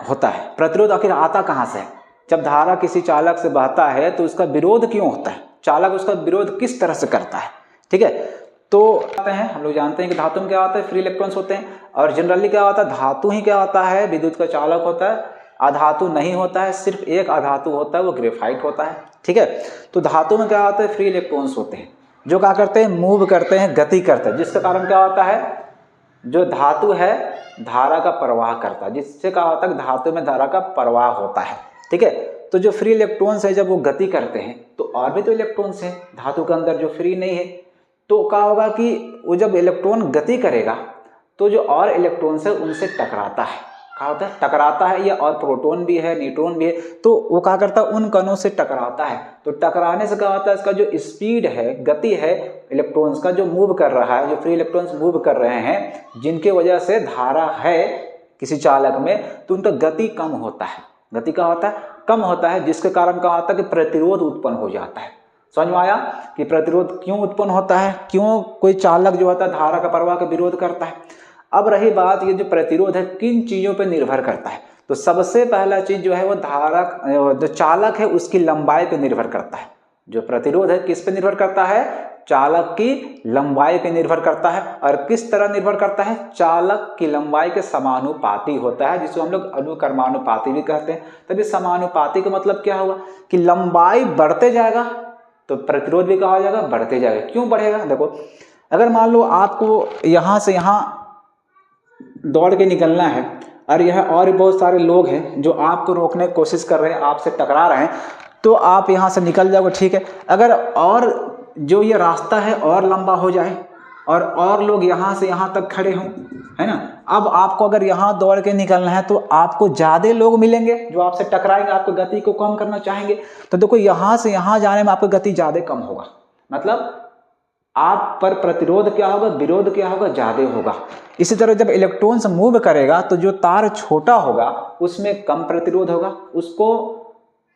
Speaker 1: होता है? प्रतिरोध आखिर आता कहाँ से? जब धारा किसी चालक से बहता है तो उसका विरोध क्यों होता है? चालक उसका विरोध किस तरह से करता है? ठीक है। तो हम लोग जानते हैं कि धातु में क्या होता है? फ्री इलेक्ट्रॉन्स होते हैं। और जनरली क्या होता है? धातु ही क्या होता है? विद्युत का चालक होता है। अधातु नहीं होता है, सिर्फ एक अधातु होता है, वो ग्रेफाइट होता है। ठीक है। तो धातु में क्या होता है? फ्री इलेक्ट्रॉन्स होते हैं जो क्या करते हैं? मूव करते हैं, गति करते हैं, जिसके कारण क्या होता है? जो धातु है धारा का प्रवाह करता है, जिससे क्या होता है? धातु में धारा का प्रवाह होता है। ठीक है। तो जो फ्री इलेक्ट्रॉन्स है जब वो गति करते हैं तो और भी तो इलेक्ट्रॉन्स हैं धातु के अंदर जो फ्री नहीं है, तो क्या होगा कि वो जब इलेक्ट्रॉन गति करेगा तो जो और इलेक्ट्रॉन्स है उनसे टकराता है। क्या होता है? टकराता है। या और प्रोटॉन भी है, न्यूट्रॉन भी है, तो वो क्या करता है? उन कणों से टकराता है। तो टकराने से क्या होता है? इसका जो स्पीड है, गति है इलेक्ट्रॉन्स का जो मूव कर रहा है, जो फ्री इलेक्ट्रॉन्स मूव कर रहे हैं, जिनके वजह से धारा है किसी चालक में, तो उनका गति कम होता है। गति क्या होता है? कम होता है, जिसके कारण क्या होता है कि प्रतिरोध उत्पन्न हो जाता है। समझ में आया कि प्रतिरोध क्यों उत्पन्न होता है? क्यों कोई चालक जो होता है धारा का प्रवाह का विरोध करता है? अब रही बात, ये जो प्रतिरोध है किन चीजों पर निर्भर करता है? तो सबसे पहला चीज जो है वो धारा जो चालक है उसकी लंबाई पर निर्भर करता है। जो प्रतिरोध है किस पे निर्भर करता है? चालक की लंबाई पे निर्भर करता है। और किस तरह निर्भर करता है? चालक की लंबाई के समानुपाती होता है, जिसको हम लोग अनुकर्मानुपाती भी कहते हैं। तभी समानुपाती का मतलब क्या होगा कि लंबाई बढ़ते जाएगा तो प्रतिरोध भी कहा जाएगा बढ़ते जाएगा। क्यों बढ़ेगा? देखो, अगर मान लो आपको यहाँ से यहाँ दौड़ के निकलना है और यह और बहुत सारे लोग हैं जो आपको रोकने की कोशिश कर रहे हैं, आपसे टकरा रहे हैं, तो आप यहाँ से निकल जाओगे, ठीक है। अगर और जो ये रास्ता है और लंबा हो जाए और लोग यहाँ से यहाँ तक खड़े हों, है ना, अब आपको अगर यहाँ दौड़ के निकलना है तो आपको ज़्यादा लोग मिलेंगे जो आपसे टकराएंगे, आपको गति को कम करना चाहेंगे। तो देखो, यहाँ से यहाँ जाने में आपको गति ज़्यादा कम होगा, मतलब आप पर प्रतिरोध क्या होगा, विरोध क्या होगा, ज़्यादा होगा। इसी तरह जब इलेक्ट्रॉन्स मूव करेगा तो जो तार छोटा होगा उसमें कम प्रतिरोध होगा, उसको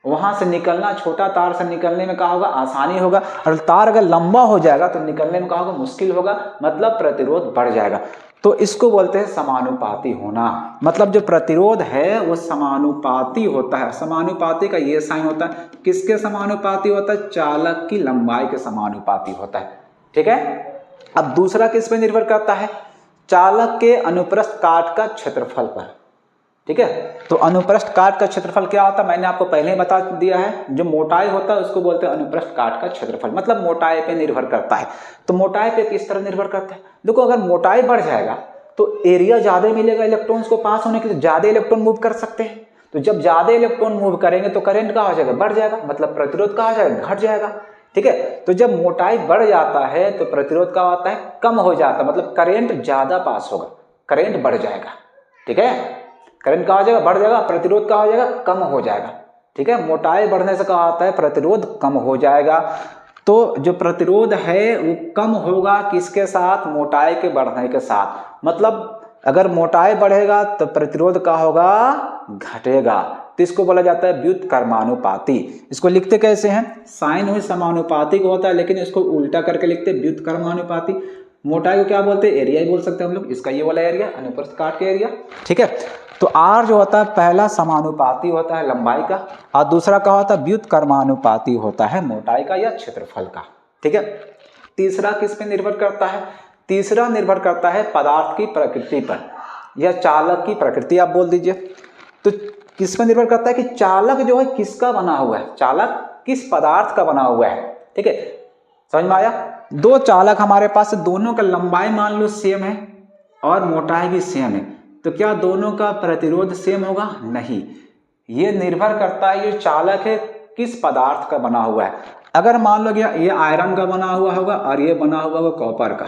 Speaker 1: वहां से निकलना, छोटा तार से निकलने में क्या होगा, आसानी होगा। और तार अगर लंबा हो जाएगा तो निकलने में क्या होगा, मुश्किल होगा, मतलब प्रतिरोध बढ़ जाएगा। तो इसको बोलते हैं समानुपाती होना, मतलब जो प्रतिरोध है वो समानुपाती होता है। समानुपाती का ये साइन होता है, किसके समानुपाती होता है? चालक की लंबाई के समानुपाती होता है, ठीक है। अब दूसरा किस पे निर्भर करता है? चालक के अनुप्रस्थ काट का क्षेत्रफल पर, ठीक है। तो अनुप्रस्थ काट का क्षेत्रफल क्या होता है? मैंने आपको पहले ही बता दिया है। जो मोटाई होता है उसको बोलते हैं अनुप्रस्थ काट का क्षेत्रफल, मतलब मोटाई पे निर्भर करता है। तो मोटाई पे किस तरह निर्भर करता है? देखो, अगर मोटाई बढ़ जाएगा तो एरिया ज्यादा मिलेगा इलेक्ट्रॉन्स को पास होने के लिए, ज्यादा इलेक्ट्रॉन मूव कर सकते हैं। तो जब ज्यादा इलेक्ट्रॉन मूव करेंगे तो करंट कहाँ हो जाएगा, बढ़ जाएगा, मतलब प्रतिरोध कहाँ हो जाएगा, घट जाएगा, ठीक है। तो जब मोटाई बढ़ जाता है तो प्रतिरोध का होता है कम हो जाता है, मतलब करंट ज्यादा पास होगा, करंट बढ़ जाएगा, ठीक है। करंट कहाँ हो जाएगा, बढ़ जाएगा, प्रतिरोध कहाँ हो जाएगा, कम हो जाएगा, ठीक है। मोटाई बढ़ने से कहा आता है प्रतिरोध कम हो जाएगा। तो जो प्रतिरोध है वो कम होगा किसके साथ? मोटाई के बढ़ने के साथ। मतलब अगर मोटाई बढ़ेगा तो प्रतिरोध का होगा, घटेगा। तो इसको बोला जाता है व्युत्क्रमानुपाती। इसको लिखते कैसे हैं? साइन हुई समानुपाती को होता है, लेकिन इसको उल्टा करके लिखते हैं व्युत्क्रमानुपाती। मोटाई को क्या बोलते हैं? एरिया ही बोल सकते हैं हम लोग, इसका ये वाला एरिया, अनुप्रस्थ काट के एरिया, ठीक है। तो आर जो होता है पहला समानुपाती होता है लंबाई का, और दूसरा क्या होता है? व्युत्क्रमानुपाती होता है मोटाई का या क्षेत्रफल का, ठीक है। तीसरा किस पे निर्भर करता है? तीसरा निर्भर करता है पदार्थ की प्रकृति पर, या चालक की प्रकृति आप बोल दीजिए। तो किस पर निर्भर करता है कि चालक जो है किसका बना हुआ है, चालक किस पदार्थ का बना हुआ है, ठीक है। समझ में आया? दो चालक हमारे पास, दोनों का लंबाई मान लो सेम है और मोटाई भी सेम है, तो क्या दोनों का प्रतिरोध सेम होगा? नहीं, ये निर्भर करता है ये चालक है किस पदार्थ का बना हुआ है। अगर मान लो ये आयरन का बना हुआ होगा और ये बना हुआ होगा कॉपर का,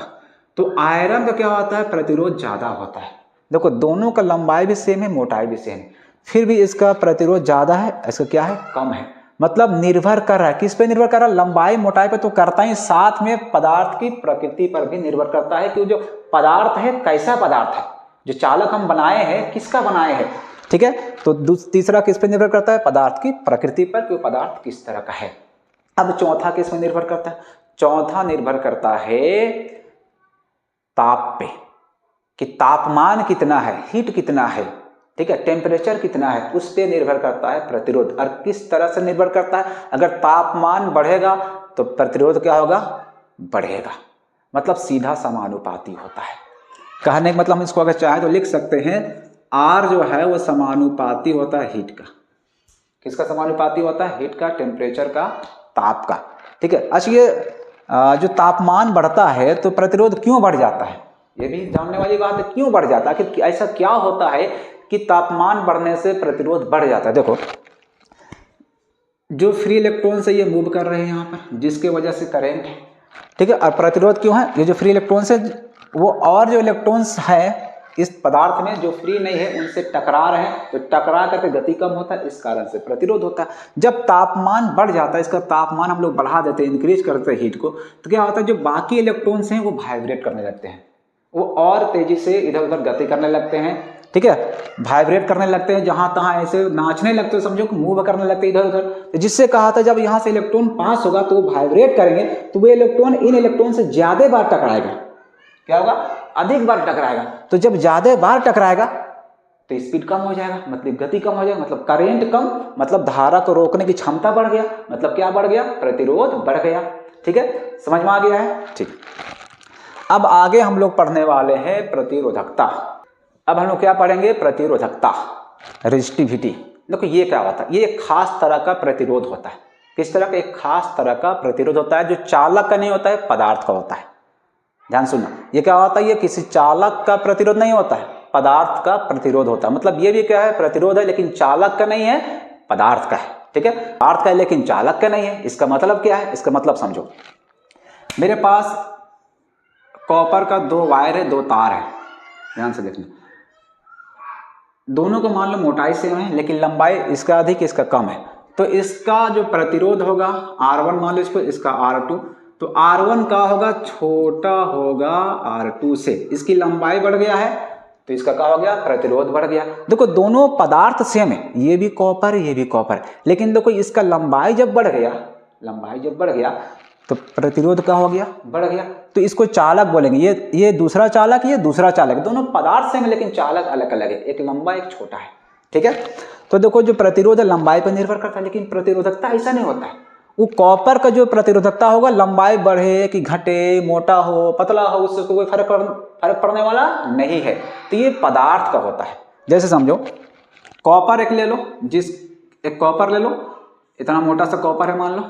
Speaker 1: तो आयरन का क्या होता है? प्रतिरोध ज्यादा होता है। देखो, दोनों का लंबाई भी सेम है, मोटाई भी सेम है, फिर भी इसका प्रतिरोध ज्यादा है, इसका क्या है? कम है। मतलब निर्भर कर रहा है, किस पे निर्भर कर रहा है? लंबाई मोटाई पे तो करता ही, साथ में पदार्थ की प्रकृति पर भी निर्भर करता है कि जो पदार्थ है कैसा पदार्थ है, जो चालक हम बनाए हैं किसका बनाए हैं, ठीक है। तो तीसरा किस पे निर्भर करता है? पदार्थ की प्रकृति पर, कि पदार्थ किस तरह का है। अब चौथा किस पे निर्भर करता है? चौथा निर्भर करता है ताप पे, कि तापमान कितना है, हीट कितना है, ठीक है, टेम्परेचर कितना है, उस पे निर्भर करता है प्रतिरोध। और किस तरह से निर्भर करता है? अगर तापमान बढ़ेगा तो प्रतिरोध क्या होगा? बढ़ेगा, मतलब सीधा समानुपाती होता है। कहने का मतलब हम इसको अगर चाहे तो लिख सकते हैं, आर जो है वो समानुपाती होता है हीट का। किसका समानुपाती होता है? हीट का, टेम्परेचर का, ताप का, ठीक है। अच्छा, ये जो तापमान बढ़ता है तो प्रतिरोध क्यों बढ़ जाता है? ये भी जानने वाली बात है, क्यों बढ़ जाता है, कि ऐसा क्या होता है कि तापमान बढ़ने से प्रतिरोध बढ़ जाता है। देखो, जो फ्री इलेक्ट्रॉन से ये मूव कर रहे हैं यहाँ पर, जिसके वजह से करंट है, ठीक है। और प्रतिरोध क्यों है? ये जो फ्री इलेक्ट्रॉन से वो और जो इलेक्ट्रॉन्स है इस पदार्थ में जो फ्री नहीं है उनसे टकरा रहे हैं, तो टकरा करके गति कम होता है, इस कारण से प्रतिरोध होता है। जब तापमान बढ़ जाता है, इसका तापमान हम लोग बढ़ा देते हैं, इंक्रीज करते हैं हीट को, तो क्या होता है? जो बाकी इलेक्ट्रॉन्स हैं वो वाइब्रेट करने लगते हैं, वो और तेजी से इधर उधर गति करने लगते हैं, ठीक है, वाइब्रेट करने लगते हैं, जहां तहां ऐसे नाचने लगते हैं, समझो कि मूव करने लगते हैं इधर उधर। तो जिससे कहा था जब यहाँ से इलेक्ट्रॉन पास होगा तो वो वाइब्रेट करेंगे, तो वो इलेक्ट्रॉन इन इलेक्ट्रॉन से ज्यादा बार टकराएगा। क्या होगा? अधिक बार टकराएगा। तो जब ज्यादा बार टकराएगा तो स्पीड कम हो जाएगा, मतलब गति कम हो जाएगा, मतलब करंट कम, मतलब धारा को रोकने की क्षमता बढ़ गया, मतलब क्या बढ़ गया? प्रतिरोध बढ़ गया, ठीक है, समझ में आ गया है? ठीक। अब आगे हम लोग पढ़ने वाले हैं प्रतिरोधकता। अब हम लोग क्या पढ़ेंगे? प्रतिरोधकता, रेजिस्टिविटी। देखो ये क्या होता है? ये एक खास तरह का प्रतिरोध होता है। किस तरह का? एक खास तरह का प्रतिरोध होता है जो चालक का नहीं होता है, पदार्थ का होता है। ध्यान सुनना, ये क्या होता है? ये किसी चालक का प्रतिरोध नहीं होता है, पदार्थ का प्रतिरोध होता है। मतलब ये भी क्या है? प्रतिरोध है, लेकिन चालक का नहीं है, पदार्थ का है। ठीक है, पदार्थ का है लेकिन चालक का नहीं है। इसका मतलब क्या है? इसका मतलब समझो, मेरे पास कॉपर का 2 वायर है, 2 तार है। ध्यान से देखना, दोनों को मान लो मोटाई सेम है, लेकिन लंबाई इसका अधिक इसका कम है। तो इसका जो प्रतिरोध होगा R1 मान लो इसको, इसका R2, तो R1 का होगा छोटा होगा R2 से। इसकी लंबाई बढ़ गया है तो इसका क्या हो गया? प्रतिरोध बढ़ गया। देखो दोनों पदार्थ सेम है, ये भी कॉपर है, ये भी कॉपर है, लेकिन देखो इसका लंबाई जब बढ़ गया तो प्रतिरोध का हो गया? बढ़ गया। तो इसको चालक बोलेंगे। ये दूसरा चालक, ये दूसरा चालक, दोनों पदार्थ सेम है लेकिन चालक अलग अलग है, एक लंबा एक छोटा है। ठीक है, तो देखो जो प्रतिरोध है लंबाई पर निर्भर करता है, लेकिन प्रतिरोधकता ऐसा नहीं होता है। वो कॉपर का जो प्रतिरोधकता होगा, लंबाई बढ़े कि घटे, मोटा हो पतला हो, उससे कोई फर्क पड़ने वाला नहीं है। तो ये पदार्थ का होता है। जैसे समझो कॉपर एक ले लो, एक कॉपर ले लो, इतना मोटा सा कॉपर है मान लो,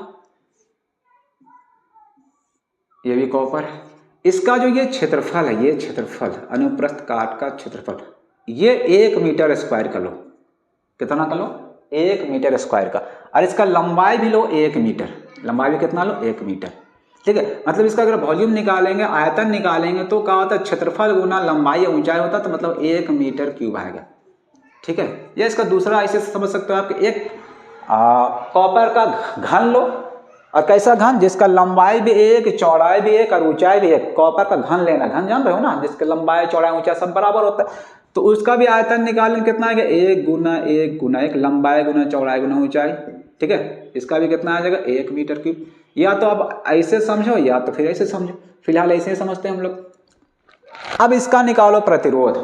Speaker 1: ये भी कॉपर है। इसका जो ये क्षेत्रफल है, ये क्षेत्रफल अनुप्रस्थ काट का क्षेत्रफल, ये 1 मीटर स्क्वायर का लो। कितना का लो? 1 मीटर स्क्वायर का। और इसका लंबाई भी लो 1 मीटर, लंबाई भी कितना लो? 1 मीटर। ठीक है, मतलब इसका अगर वॉल्यूम निकालेंगे, आयतन निकालेंगे, तो क्या होता है? क्षेत्रफल गुना लंबाई या ऊंचाई होता है, तो मतलब 1 मीटर क्यूब आएगा। ठीक है, ये इसका दूसरा ऐसे समझ सकते हो आप, एक कॉपर का घन लो, और कैसा घन? जिसका लंबाई भी 1, चौड़ाई भी 1 और ऊंचाई भी 1। कॉपर का घन लेना, घन जान रहे हो ना, जिसका लंबाई चौड़ाई ऊंचाई सब बराबर होता है। तो उसका भी आयतन निकालें, कितना आएगा? 1 गुना 1 गुना 1, लंबाई गुना चौड़ाई गुना ऊंचाई। ठीक है, इसका भी कितना आ जाएगा? 1 मीटर क्यूब। या तो अब ऐसे समझो या तो फिर ऐसे समझो, फिलहाल ऐसे समझते हैं हम लोग। अब इसका निकालो प्रतिरोध।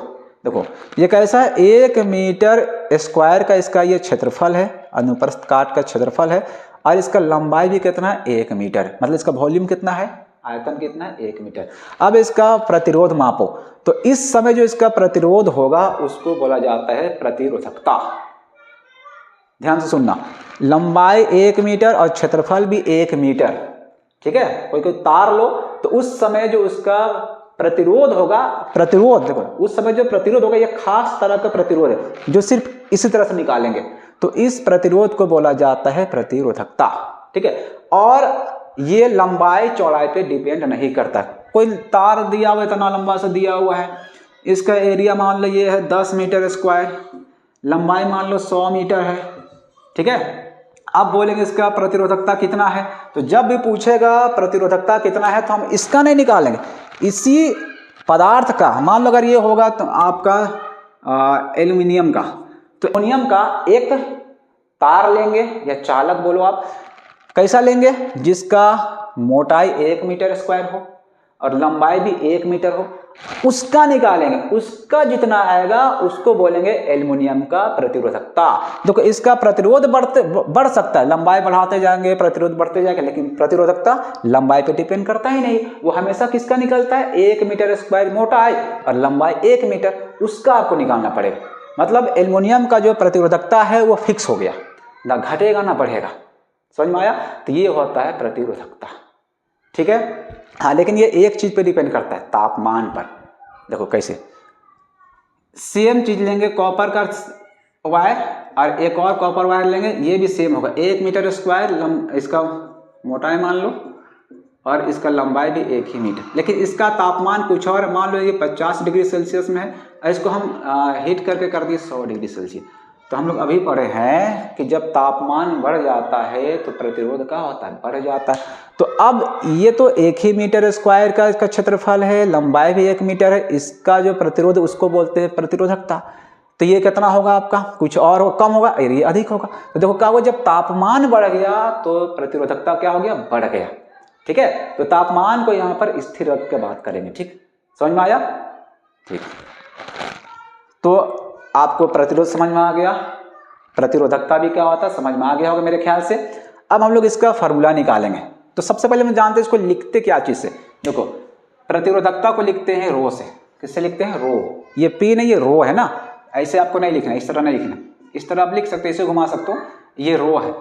Speaker 1: देखो ये कैसा है? 1 मीटर स्क्वायर का इसका ये क्षेत्रफल है, अनुप्रस्थ काट का क्षेत्रफल है, और इसका लंबाई भी कितना है? 1 मीटर। मतलब इसका वॉल्यूम कितना है? आयतन कितना है? 1 मीटर। अब इसका प्रतिरोध मापो, तो इस समय जो इसका प्रतिरोध होगा उसको बोला जाता है प्रतिरोधकता। ध्यान से सुनना, लंबाई 1 मीटर और क्षेत्रफल भी 1 मीटर। ठीक है, कोई तार लो, तो उस समय जो उसका प्रतिरोध होगा, प्रतिरोध देखो उस समय जो प्रतिरोध होगा, ये खास तरह का प्रतिरोध है जो सिर्फ इसी तरह से निकालेंगे, तो इस प्रतिरोध को बोला जाता है प्रतिरोधकता। ठीक है, और ये लंबाई चौड़ाई पे डिपेंड नहीं करता। कोई तार दिया हुआ, इतना लंबा सा दिया हुआ है, इसका एरिया मान लो ये है 10 मीटर स्क्वायर, लंबाई मान लो 100 मीटर है। ठीक है, अब बोलेंगे इसका प्रतिरोधकता कितना है, तो जब भी पूछेगा प्रतिरोधकता कितना है, तो हम इसका नहीं निकालेंगे, इसी पदार्थ का। मान लो अगर ये होगा तो आपका एल्युमिनियम का, तो एल्युमिनियम का एक तार लेंगे या चालक बोलो आप, कैसा लेंगे? जिसका मोटाई 1 मीटर स्क्वायर हो और लंबाई भी 1 मीटर हो, उसका निकालेंगे। उसका जितना आएगा उसको बोलेंगे एल्युमिनियम का प्रतिरोधकता। देखो इसका प्रतिरोध बढ़ सकता है, लंबाई बढ़ाते जाएंगे प्रतिरोध बढ़ते जाएगा, लेकिन प्रतिरोधकता लंबाई पे डिपेंड करता ही नहीं, वो हमेशा किसका निकलता है? 1 मीटर स्क्वायर मोटाई और लंबाई 1 मीटर, उसका आपको निकालना पड़ेगा। मतलब एल्युमिनियम का जो प्रतिरोधकता है वो फिक्स हो गया, ना घटेगा ना बढ़ेगा। समझ में आया? तो ये होता है प्रतिरोधकता। ठीक है, हाँ, लेकिन ये एक चीज पे डिपेंड करता है, तापमान पर। देखो कैसे, सेम चीज लेंगे, कॉपर का वायर और एक और कॉपर वायर लेंगे, ये भी सेम होगा 1 मीटर स्क्वायर, इसका मोटाई मान लो और इसका लंबाई भी 1 ही मीटर, लेकिन इसका तापमान कुछ और, मान लो ये 50 डिग्री सेल्सियस में है, इसको हम हीट करके कर दिए 100 डिग्री सेल्सियस। तो हम लोग अभी पढ़े हैं कि जब तापमान बढ़ जाता है तो प्रतिरोध का होता है, बढ़ जाता है। तो अब ये तो 1 ही मीटर स्क्वायर का इसका क्षेत्रफल है, लंबाई भी 1 मीटर है, इसका जो प्रतिरोध उसको बोलते हैं प्रतिरोधकता। तो ये कितना होगा आपका? कुछ और हो, कम होगा, ये अधिक होगा। तो देखो क्या हुआ, जब तापमान बढ़ गया तो प्रतिरोधकता क्या हो गया? बढ़ गया। ठीक है, तो तापमान को यहाँ पर स्थिर रख के बात करेंगे। ठीक, समझ में आया? ठीक, तो आपको प्रतिरोध समझ में आ गया, प्रतिरोधकता भी क्या होता है समझ में आ गया होगा मेरे ख्याल से। अब हम लोग इसका फॉर्मूला निकालेंगे। तो सबसे पहले हम जानते हैं इसको लिखते क्या चीज से। देखो प्रतिरोधकता को लिखते हैं रो से। किससे लिखते हैं? रो। ये पी नहीं, ये रो है ना, ऐसे आपको नहीं लिखना, इस तरह नहीं लिखना, इस तरह आप लिख सकते हो, इसे घुमा सकते हो, ये रो है।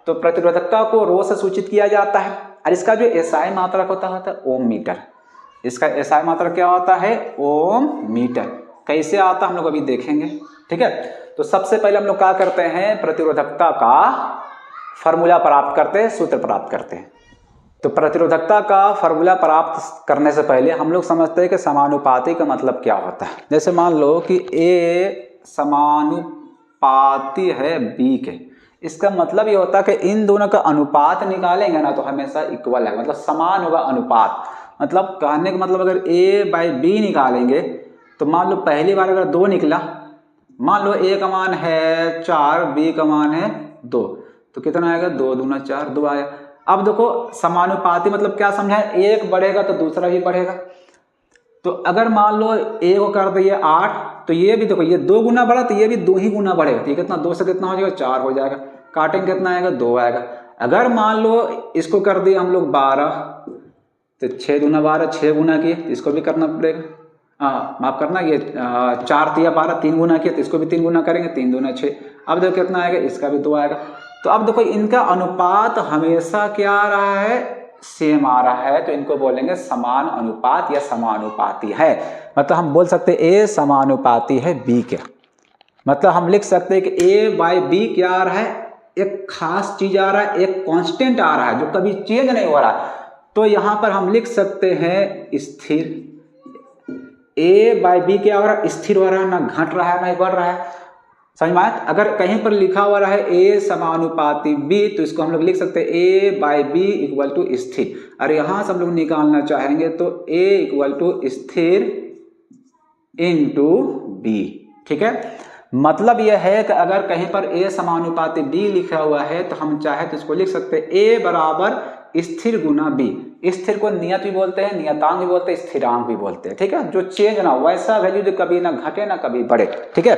Speaker 1: तो प्रतिरोधकता को रो से सूचित किया जाता है। और इसका जो एसआई मात्रक होता है ओम मीटर। इसका एसआई मात्रक क्या होता है? ओम मीटर। कैसे आता हम लोग अभी देखेंगे, ठीक है। तो सबसे पहले हम लोग क्या करते हैं, प्रतिरोधकता का फॉर्मूला प्राप्त करते हैं, सूत्र प्राप्त करते हैं। तो प्रतिरोधकता का फॉर्मूला प्राप्त करने से पहले हम लोग समझते हैं कि समानुपाती का मतलब क्या होता है। जैसे मान लो कि ए समानुपाती है बी के, इसका मतलब ये होता है कि इन दोनों का अनुपात निकालेंगे ना तो हमेशा इक्वल है, मतलब समान होगा अनुपात। मतलब कहने का मतलब अगर a बाई बी निकालेंगे तो मान लो पहली बार अगर 2 निकला, मान लो a का मान है 4, b का मान है 2, तो कितना आएगा? 2 दूना 4, 2 आया। अब देखो समानुपाती मतलब क्या समझा है? एक बढ़ेगा तो दूसरा भी बढ़ेगा। तो अगर मान लो a को कर दिए 8, तो ये भी देखो ये 2 गुना बढ़ा तो ये भी 2 ही गुना बढ़ेगा, ठीक है। कितना? 2 से कितना हो जाएगा? 4 हो जाएगा। काटेंगे कितना आएगा? 2 आएगा। अगर मान लो इसको कर दिए हम लोग 12, तो 6 दूना 12, 6 गुना किए तो इसको भी करना पड़ेगा। माफ करना, ये 4 तिया 12, 3 गुना किया तो इसको भी 3 गुना करेंगे, 3 दूना 6। अब देखो कितना आएगा? इसका भी 2 आएगा। तो अब देखो इनका अनुपात हमेशा क्या आ रहा है? सेम आ रहा है, तो इनको बोलेंगे समान अनुपात या समानुपाती है। मतलब हम बोल सकते हैं ए समानुपाती है बी के। मतलब हम लिख सकते हैं कि ए बाई बी क्या आ रहा है? एक खास चीज आ रहा है, एक कांस्टेंट आ रहा है जो कभी चेंज नहीं हो रहा है। तो यहां पर हम लिख सकते हैं स्थिर। ए बाई बी क्या हो रहा है? स्थिर हो रहा है, ना घट रहा है ना बढ़ रहा है। समझ में आया? अगर कहीं पर लिखा हुआ रहा है ए समानुपाती बी, तो इसको हम लोग लिख सकते हैं ए बाई बी इक्वल टू स्थिर। और यहां से हम लोग निकालना चाहेंगे तो ए इक्वल टू स्थिर इंटू बी, ठीक है। मतलब यह है कि अगर कहीं पर ए समानुपाती बी लिखा हुआ है तो हम चाहे तो इसको लिख सकते हैं ए बराबर स्थिर गुना बी। स्थिर को नियत भी बोलते हैं, नियतांक भी बोलते हैं, स्थिरांक भी बोलते हैं, ठीक है। जो चेंज ना वैसा वैल्यू जो कभी ना घटे ना कभी बढ़े, ठीक है।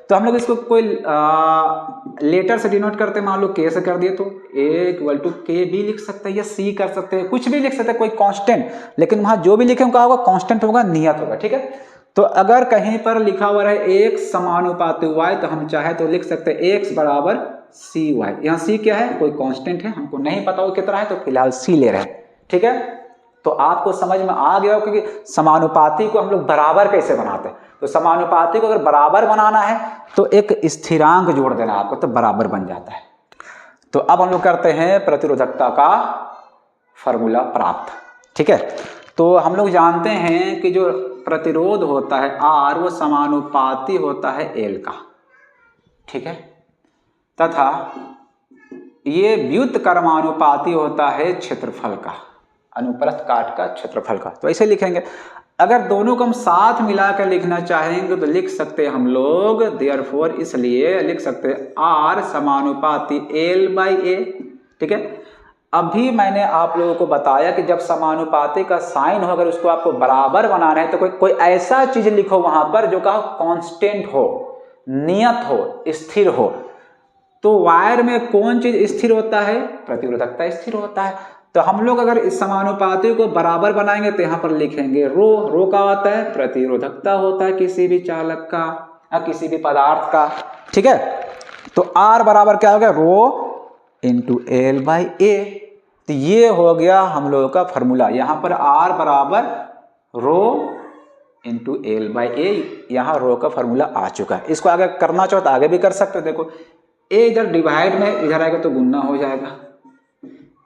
Speaker 1: तो हम लोग इसको कोई लेटर से डिनोट करते हैं, मान लो के से कर दिए तो ए इक्वल टू के भी लिख सकते हैं या सी कर सकते हैं, कुछ भी लिख सकते हैं, कोई कांस्टेंट। लेकिन वहां जो भी लिखे क्या होगा? कांस्टेंट होगा, नियत होगा, ठीक है। तो अगर कहीं पर लिखा हुआ है एक समानुपाती y, तो हम चाहे तो लिख सकते हैं x बराबर सी वाई। यहाँ c क्या है? कोई कांस्टेंट है, हमको नहीं पता वो कितना है, तो फिलहाल c ले रहे हैं, ठीक है। तो आपको समझ में आ गया क्योंकि समानुपाती को हम लोग बराबर कैसे बनाते हैं। तो समानुपाती को अगर बराबर बनाना है तो एक स्थिरांक जोड़ देना आपको, तो बराबर बन जाता है। तो अब हम लोग करते हैं प्रतिरोधकता का फॉर्मूला प्राप्त, ठीक है। तो हम लोग जानते हैं कि जो प्रतिरोध होता है R वो समानुपाती होता है L का, ठीक है, तथा ये व्युत्क्रमानुपाती होता है क्षेत्रफल का, अनुप्रस्थ काट का क्षेत्रफल का। तो ऐसे लिखेंगे। अगर दोनों को हम साथ मिलाकर लिखना चाहेंगे तो लिख सकते हैं हम लोग देयरफॉर, इसलिए लिख सकते हैं R समानुपाती L बाई A, ठीक है। अभी मैंने आप लोगों को बताया कि जब समानुपाती का साइन हो, अगर उसको आपको बराबर बनाना है तो कोई ऐसा चीज लिखो वहां पर जो कहो कांस्टेंट हो, नियत हो, स्थिर हो। तो वायर में कौन चीज स्थिर होता है? प्रतिरोधकता स्थिर होता है। तो हम लोग अगर इस समानुपाती को बराबर बनाएंगे तो यहां पर लिखेंगे रो। रो का होता है? प्रतिरोधकता होता है किसी भी चालक का या किसी भी पदार्थ का, ठीक है। तो R बराबर क्या हो गया? रो इंटू एल बाई ए। तो ये हो गया हम लोगों का फॉर्मूला। यहां पर R बराबर रो इंटू एल बाई ए, यहाँ रो का फॉर्मूला आ चुका है। इसको आगे करना चाहो तो आगे भी कर सकते हो। देखो ए इधर डिवाइड में इधर आएगा तो गुना हो जाएगा,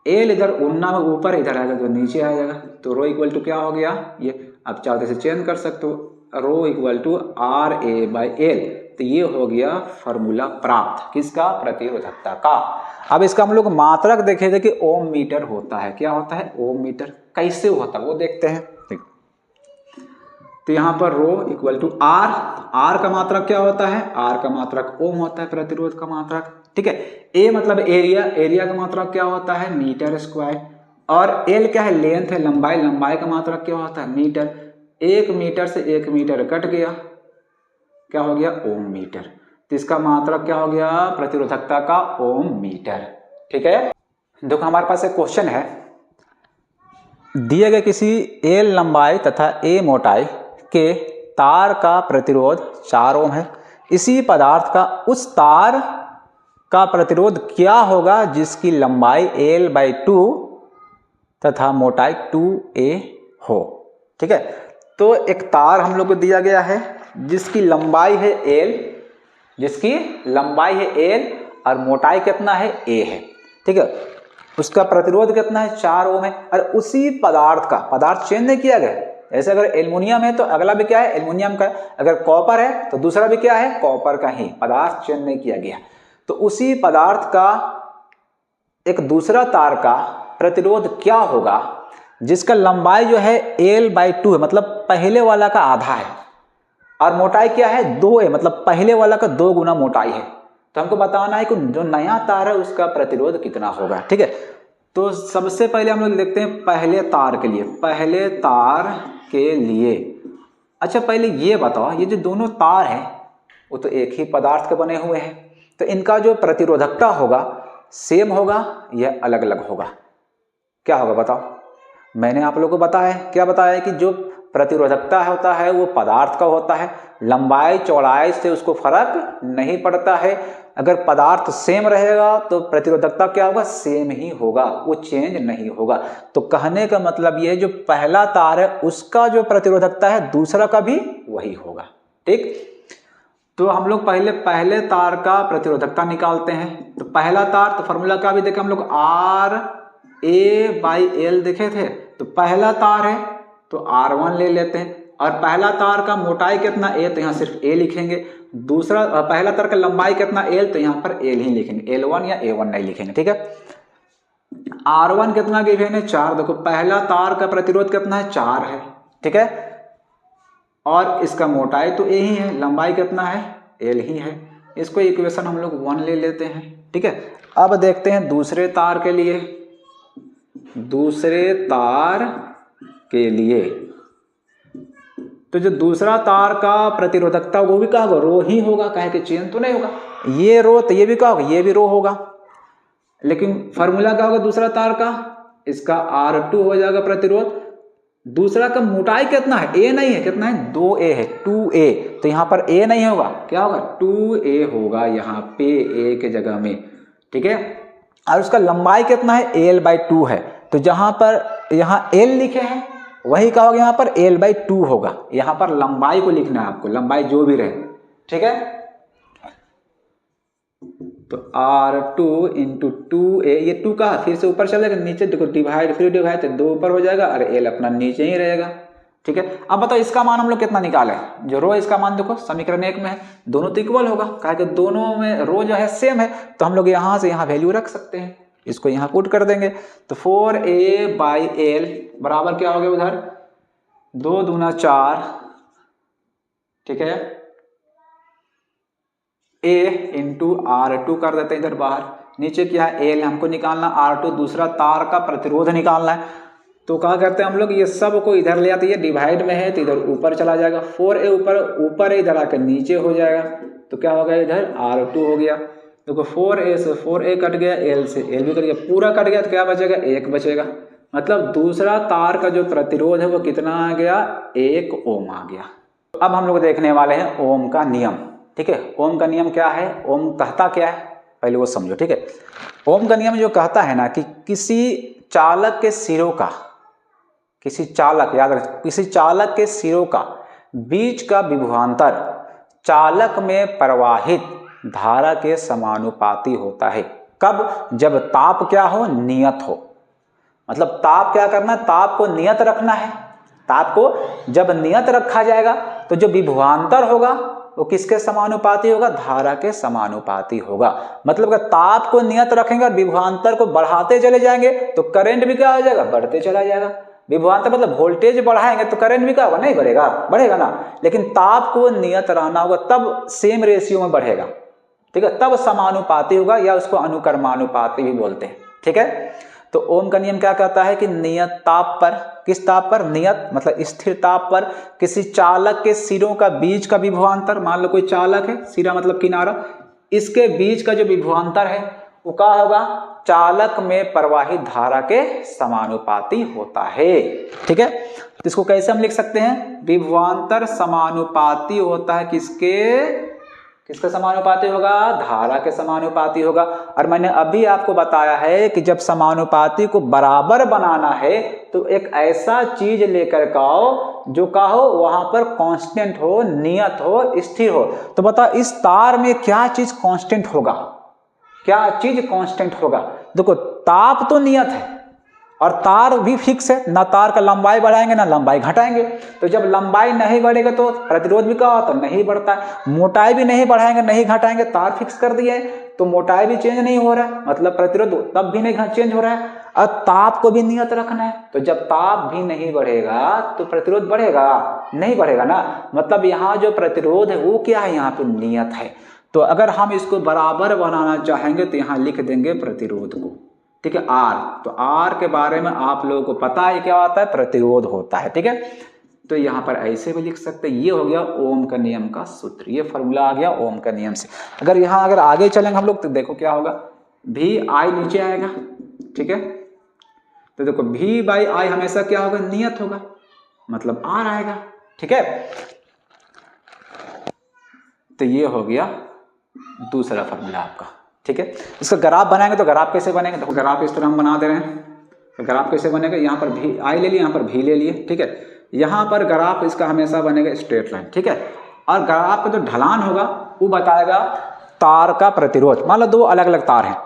Speaker 1: एल इधर गुना में ऊपर इधर आएगा तो नीचे आ जाएगा। तो रो इक्वल टू क्या हो गया? ये आप चाहते से चेंज कर सकते हो, rho equal to R A by L. तो ये हो गया फॉर्मूला प्राप्त, किसका? प्रतिरोधकता का। अब इसका हम लोग मात्रक देखे थे कि ओम मीटर होता है। क्या होता है? ओम मीटर। कैसे होता है वो देखते हैं। तो यहाँ पर रो इक्वल टू आर, आर का मात्रक क्या होता है? आर का मात्रक ओम होता है, प्रतिरोध का मात्रक, ठीक है। ए मतलब एरिया, एरिया का मात्रक क्या होता है? Metre square. और एल क्या है? लेंथ है, लंबाई, लंबाई का मात्रक क्या होता है? मीटर। 1 मीटर से 1 मीटर कट गया, क्या हो गया? ओम मीटर। तो इसका मात्रक क्या हो गया? प्रतिरोधकता का ओम मीटर, ठीक है। देखो हमारे पास एक क्वेश्चन है, दिए गए किसी एल लंबाई तथा ए मोटाई के तार का प्रतिरोध 4 ओम है, इसी पदार्थ का उस तार का प्रतिरोध क्या होगा जिसकी लंबाई L/2 तथा मोटाई 2a हो। ठीक है, तो एक तार हम लोग को दिया गया है जिसकी लंबाई है L, और मोटाई कितना है A है। ठीक है, उसका प्रतिरोध कितना है 4 ओम है, और उसी पदार्थ चेंज नहीं किया गया। ऐसे अगर एल्युमिनियम है तो अगला भी क्या है, एल्युमिनियम का, अगर कॉपर है तो दूसरा भी क्या है, कॉपर का ही, पदार्थ चेंज नहीं किया गया। तो उसी पदार्थ का एक दूसरा तार का प्रतिरोध क्या होगा जिसका लंबाई जो है L/2 है, मतलब पहले वाला का आधा है, और मोटाई क्या है 2a, मतलब पहले वाला का 2 गुना मोटाई है। तो हमको बताना है कि जो नया तार है उसका प्रतिरोध कितना होगा। ठीक है, तो सबसे पहले हम लोग देखते हैं पहले तार के लिए। अच्छा, पहले ये बताओ, ये जो दोनों तार हैं वो तो एक ही पदार्थ के बने हुए हैं, तो इनका जो प्रतिरोधकता होगा सेम होगा या अलग अलग होगा? क्या होगा बताओ? मैंने आप लोगों को बताया, क्या बताया कि जो प्रतिरोधकता होता है वो पदार्थ का होता है, लंबाई चौड़ाई से उसको फर्क नहीं पड़ता है। अगर पदार्थ सेम रहेगा तो प्रतिरोधकता क्या होगा, सेम ही होगा, वो चेंज नहीं होगा। तो कहने का मतलब ये है जो पहला तार है उसका जो प्रतिरोधकता है दूसरा का भी वही होगा। ठीक, तो हम लोग पहले तार का प्रतिरोधकता निकालते हैं। तो पहला तार, तो फॉर्मूला का भी देखे हम लोग RA/L देखे थे, तो पहला तार है तो R1 ले लेते हैं, और पहला तार का मोटाई कितना A, तो यहाँ सिर्फ A लिखेंगे। दूसरा पहला तार का लंबाई कितना L, तो यहाँ पर L ही लिखेंगे, L1 या A1 नहीं लिखेंगे। ठीक है, R1 कितना गिवन है 4, देखो पहला तार का प्रतिरोध कितना है 4 है। ठीक है, और इसका मोटाई तो A ही है, लंबाई कितना है L ही है। इसको इक्वेशन हम लोग 1 ले लेते हैं। ठीक है, अब देखते हैं दूसरे तार के लिए। तो जो दूसरा तार का प्रतिरोधकता वो भी क्या होगा, रो ही होगा, कहे कि चेंज तो नहीं होगा। ये रो तो ये भी क्या होगा, ये भी रो होगा, लेकिन फॉर्मूला क्या होगा दूसरा तार का, इसका R2 हो जाएगा प्रतिरोध। दूसरा का मोटाई कितना है, A नहीं है, कितना है 2a है, 2a, तो यहाँ पर A नहीं होगा, क्या होगा 2a होगा यहाँ पे A के जगह में। ठीक है, और उसका लंबाई कितना है L/2 है, तो जहां पर यहाँ L लिखे हैं वही क्या होगा, यहाँ पर L/2 होगा। यहाँ पर लंबाई को लिखना है आपको, लंबाई जो भी रहे। ठीक है, तो R2 × 2a, ये 2 का फिर से ऊपर चलेगा, नीचे देखो डिवाइड, फिर डिवाइड, तो 2 ऊपर हो जाएगा और L अपना नीचे ही रहेगा। ठीक है, अब बताओ इसका मान हम लोग कितना निकाले, जो रो इसका मान देखो समीकरण 1 में है, दोनों तो इक्वल होगा, कहा कि दोनों में रो जो है सेम है, तो हम लोग यहाँ से यहाँ वैल्यू रख सकते हैं, इसको यहाँ पुट कर देंगे। तो 4a/L बराबर क्या हो गया उधर 2 दूना 4, ठीक है, A × R2 कर देते हैं इधर बाहर, नीचे क्या है L हमको निकालना, R2 दूसरा तार का प्रतिरोध निकालना है। तो क्या करते हैं हम लोग, ये सब को इधर ले आते हैं, डिवाइड में है तो इधर ऊपर चला जाएगा, 4a ऊपर है, इधर आकर नीचे हो जाएगा, तो क्या हो गया इधर R2 हो गया। देखो 4a से 4a कट गया, L से L भी कट गया, पूरा कट गया, तो क्या बचेगा 1 बचेगा। मतलब दूसरा तार का जो प्रतिरोध है वो कितना आ गया 1 ओम आ गया। अब हम लोग देखने वाले हैं ओम का नियम। ठीक है, ओम का नियम क्या है, ओम कहता क्या है पहले वो समझो। ठीक है, ओम का नियम जो कहता है ना कि किसी चालक के सिरों का, याद रख, किसी चालक के सिरों का बीच का विभवांतर चालक में प्रवाहित धारा के समानुपाती होता है। कब, जब ताप क्या हो, नियत हो। मतलब ताप क्या करना, ताप को नियत रखना है। ताप को जब नियत रखा जाएगा तो जो विभवांतर होगा वो किसके समानुपाती होगा, धारा के समानुपाती होगा। मतलब अगर ताप को नियत रखेंगे और विभवांतर को बढ़ाते चले जाएंगे तो करंट भी क्या हो जाएगा, बढ़ते चला जाएगा। विभवांतर मतलब वोल्टेज बढ़ाएंगे तो करंट भी क्या होगा, नहीं बढ़ेगा, बढ़ेगा ना। लेकिन ताप को नियत रहना होगा तब सेम रेशियो में बढ़ेगा। ठीक है, तब समानुपाती होगा, या उसको अनुक्रमानुपाती भी बोलते हैं। ठीक है, तो ओम का नियम क्या कहता है कि नियत ताप पर, किस ताप पर, नियत मतलब स्थिर ताप पर किसी चालक के सिरों का बीच का विभवांतर, मान लो कोई चालक है, सिरा मतलब किनारा, इसके बीच का जो विभवांतर है वो क्या होगा, चालक में प्रवाहित धारा के समानुपाती होता है। ठीक है, तो इसको कैसे हम लिख सकते हैं, विभवांतर समानुपाती होता है किसके समानुपाती होगा, धारा के समानुपाती होगा। और मैंने अभी आपको बताया है कि जब समानुपाती को बराबर बनाना है तो एक ऐसा चीज लेकर के आओ जो का हो वहां पर कांस्टेंट हो, नियत हो, स्थिर हो। तो बता इस तार में क्या चीज कांस्टेंट होगा, क्या चीज कांस्टेंट होगा। देखो ताप तो नियत है और तार भी फिक्स है, ना तार का लंबाई बढ़ाएंगे ना लंबाई घटाएंगे। तो जब लंबाई नहीं बढ़ेगा तो प्रतिरोध भी क्या होता है, नहीं बढ़ता है। मोटाई भी नहीं बढ़ाएंगे नहीं घटाएंगे, तार फिक्स कर दिए तो मोटाई भी चेंज नहीं हो रहा है, मतलब प्रतिरोध तब भी नहीं चेंज हो रहा है। और ताप को भी नियत रखना है, तो जब ताप भी नहीं बढ़ेगा तो प्रतिरोध बढ़ेगा, नहीं बढ़ेगा ना। मतलब यहाँ जो प्रतिरोध है वो क्या है, यहाँ पे नियत है। तो अगर हम इसको बराबर बनाना चाहेंगे तो यहाँ लिख देंगे प्रतिरोध को, ठीक है, आर। तो आर के बारे में आप लोगों को पता है क्या होता है, प्रतिरोध होता है। ठीक है, तो यहाँ पर ऐसे भी लिख सकते हैं, ये हो गया ओम का नियम का सूत्र, ये फॉर्मूला आ गया ओम का नियम से। अगर आगे चलेंगे हम लोग तो देखो क्या होगा, भी आई नीचे आएगा। ठीक है, तो देखो भी बाई आई हमेशा क्या होगा, नियत होगा, मतलब आर आएगा। ठीक है, तो ये हो गया दूसरा फॉर्मूला आपका। ठीक है, इसका ग्राफ बनाएंगे तो ग्राफ कैसे बनेगा, देखो ग्राफ इस तरह हम बना दे रहे हैं। तो ग्राफ कैसे बनेगा, यहाँ पर भी आई ले लिए, यहाँ पर भी ले लिए। ठीक है, यहाँ पर ग्राफ इसका हमेशा बनेगा स्ट्रेट लाइन। ठीक है, और ग्राफ का जो ढलान होगा वो बताएगा तार का प्रतिरोध। मान लो दो अलग अलग तार हैं,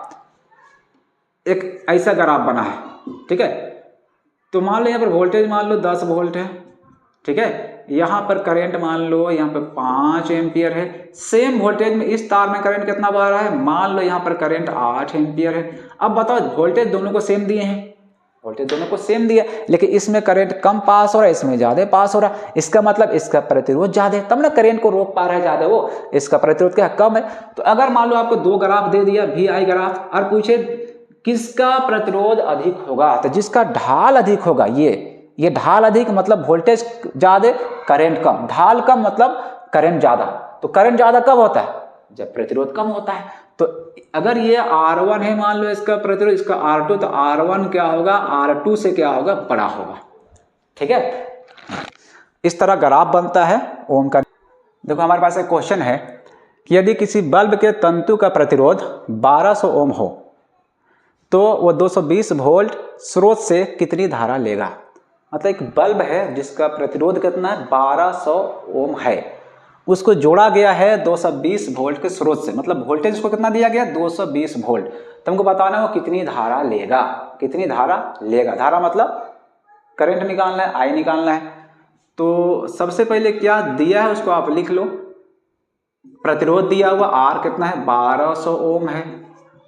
Speaker 1: एक ऐसा ग्राफ बना है। ठीक है, तो मान लो यहाँ पर वोल्टेज मान लो 10 वोल्ट है। ठीक है, यहाँ पर करंट मान लो यहाँ पर 5 एम्पियर है। सेम वोल्टेज में इस तार में करंट कितना बह रहा है, मान लो यहाँ पर करंट 8 एम्पियर है। अब बताओ वोल्टेज दोनों को सेम दिए हैं, वोल्टेज दोनों को सेम दिया, लेकिन इसमें करंट कम पास हो रहा है, इसमें ज्यादा पास हो रहा है। इसका मतलब इसका प्रतिरोध ज्यादा है, तब ना करंट को रोक पा रहा है ज्यादा, वो इसका प्रतिरोध क्या कम है। तो अगर मान लो आपको दो ग्राफ दे दिया, भी आई ग्राफ, और पूछे किसका प्रतिरोध अधिक होगा, तो जिसका ढाल अधिक होगा, ये ढाल अधिक मतलब वोल्टेज ज्यादा करंट कम, ढाल कम मतलब करंट ज्यादा। तो करंट ज्यादा कब होता है, जब प्रतिरोध कम होता है। तो अगर ये R1 है मान लो इसका प्रतिरोध, इसका R2, तो R1 क्या होगा, R2 से क्या होगा, बड़ा होगा। ठीक है, इस तरह ग्राफ बनता है ओम का। देखो हमारे पास एक क्वेश्चन है कि यदि किसी बल्ब के तंतु का प्रतिरोध 1200 ओम हो तो वो 220 वोल्ट स्रोत से कितनी धारा लेगा। मतलब एक बल्ब है जिसका प्रतिरोध कितना है, 1200 ओम है, उसको जोड़ा गया है 220 वोल्ट के स्रोत से, मतलब वोल्टेज को कितना दिया गया, 220 वोल्ट। तो हमको बताना है वो कितनी धारा लेगा, कितनी धारा लेगा। धारा मतलब करंट निकालना है, आई निकालना है। तो सबसे पहले क्या दिया है उसको आप लिख लो, प्रतिरोध दिया हुआ आर कितना है, 1200 ओम है,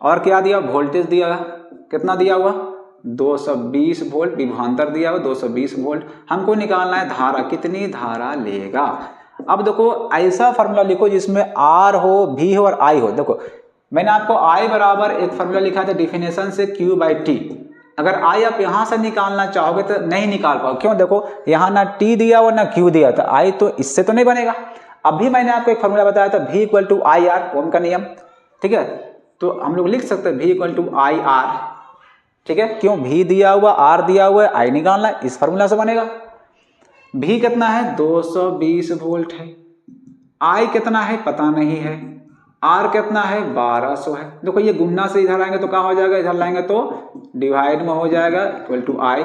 Speaker 1: और क्या दिया, वोल्टेज दिया, कितना दिया हुआ, 220 वोल्ट, विभवांतर दिया हुआ 220 वोल्ट। हमको निकालना है धारा, कितनी धारा लेगा। अब देखो ऐसा फार्मूला लिखो जिसमें आर हो, भी हो और आई हो। देखो मैंने आपको आई बराबर एक फार्मूला लिखा था डेफिनेशन से Q/T। अगर आई आप यहां से निकालना चाहोगे तो नहीं निकाल पाओ, क्यों, देखो यहाँ ना T दिया हुआ ना Q दिया, तो आई तो इससे तो नहीं बनेगा। अभी मैंने आपको एक फार्मूला बताया था V = IR, ओम का नियम। ठीक है, तो हम लोग लिख सकते हैं V = IR। ठीक है, क्यों, V दिया हुआ, R दिया हुआ है, आई निकालना है, इस फार्मूला से बनेगा। V कितना है, 220 वोल्ट है, I कितना है पता नहीं है, R कितना है 1200 है। देखो ये गुणा से इधर आएंगे तो क्या हो जाएगा, इधर लाएंगे तो डिवाइड में हो जाएगा, इक्वल टू I।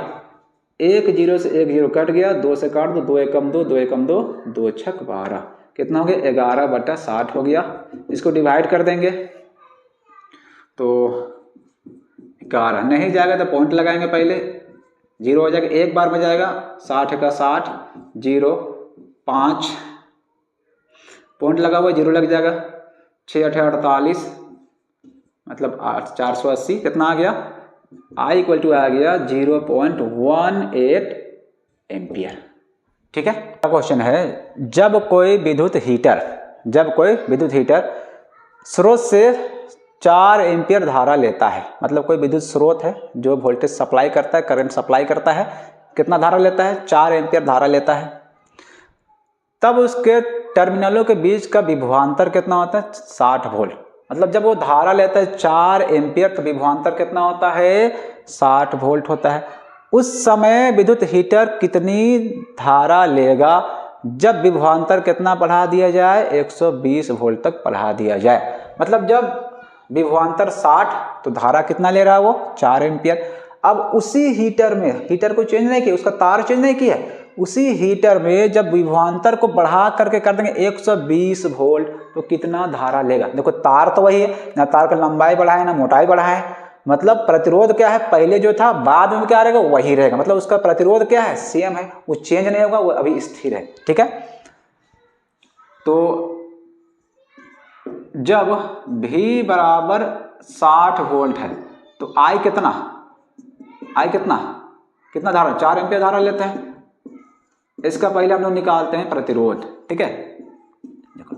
Speaker 1: 1 0 से 1 0 कट गया, 2 से काट दो, 2 एकम 2, 2 एकम 2, 2 छक 12, कितना हो गया, 11/60 हो गया। इसको डिवाइड कर देंगे तो 11 नहीं जाएगा तो पॉइंट लगाएंगे, पहले 0 हो जाएगा, एक बार में जाएगा, 60 का 60, 0 5 पॉइंट लगा हुआ, 0 लग जाएगा, 6 8 48 मतलब 480, कितना आ गया, I = आ गया 0.18 एम्पियर। ठीक है, क्वेश्चन है, जब कोई विद्युत हीटर स्रोत से 4 एम्पियर धारा लेता है, मतलब कोई विद्युत स्रोत है जो वोल्टेज सप्लाई करता है, करंट सप्लाई करता है, कितना धारा लेता है, 4 एम्पियर धारा लेता है, तब उसके टर्मिनलों के बीच का विभवांतर कितना होता है, 60 वोल्ट। मतलब जब वो धारा लेता है 4 एम्पियर तो विभवांतर कितना होता है 60 वोल्ट होता है। उस समय विद्युत हीटर कितनी धारा लेगा जब विभवांतर कितना बढ़ा दिया जाए 120 वोल्ट तक बढ़ा दिया जाए। मतलब जब विभवांतर 60 तो धारा कितना ले रहा है वो 4 एम्पियर। अब उसी हीटर में, हीटर को चेंज नहीं किया, उसका तार चेंज नहीं किया, उसी हीटर में जब विभवांतर को बढ़ा करके कर देंगे 120 वोल्ट तो कितना धारा लेगा। देखो तार तो वही है, ना तार का लंबाई बढ़ा है ना मोटाई बढ़ा है, मतलब प्रतिरोध क्या है पहले जो था बाद में क्या रहेगा वही रहेगा। मतलब उसका प्रतिरोध क्या है सेम है, वो चेंज नहीं होगा, वो अभी स्थिर है। ठीक है, तो जब V बराबर 60 वोल्ट है तो I कितना, I कितना धारा 4 एम्पियर धारा लेते हैं। इसका पहले हम लोग निकालते हैं प्रतिरोध। ठीक है, देखो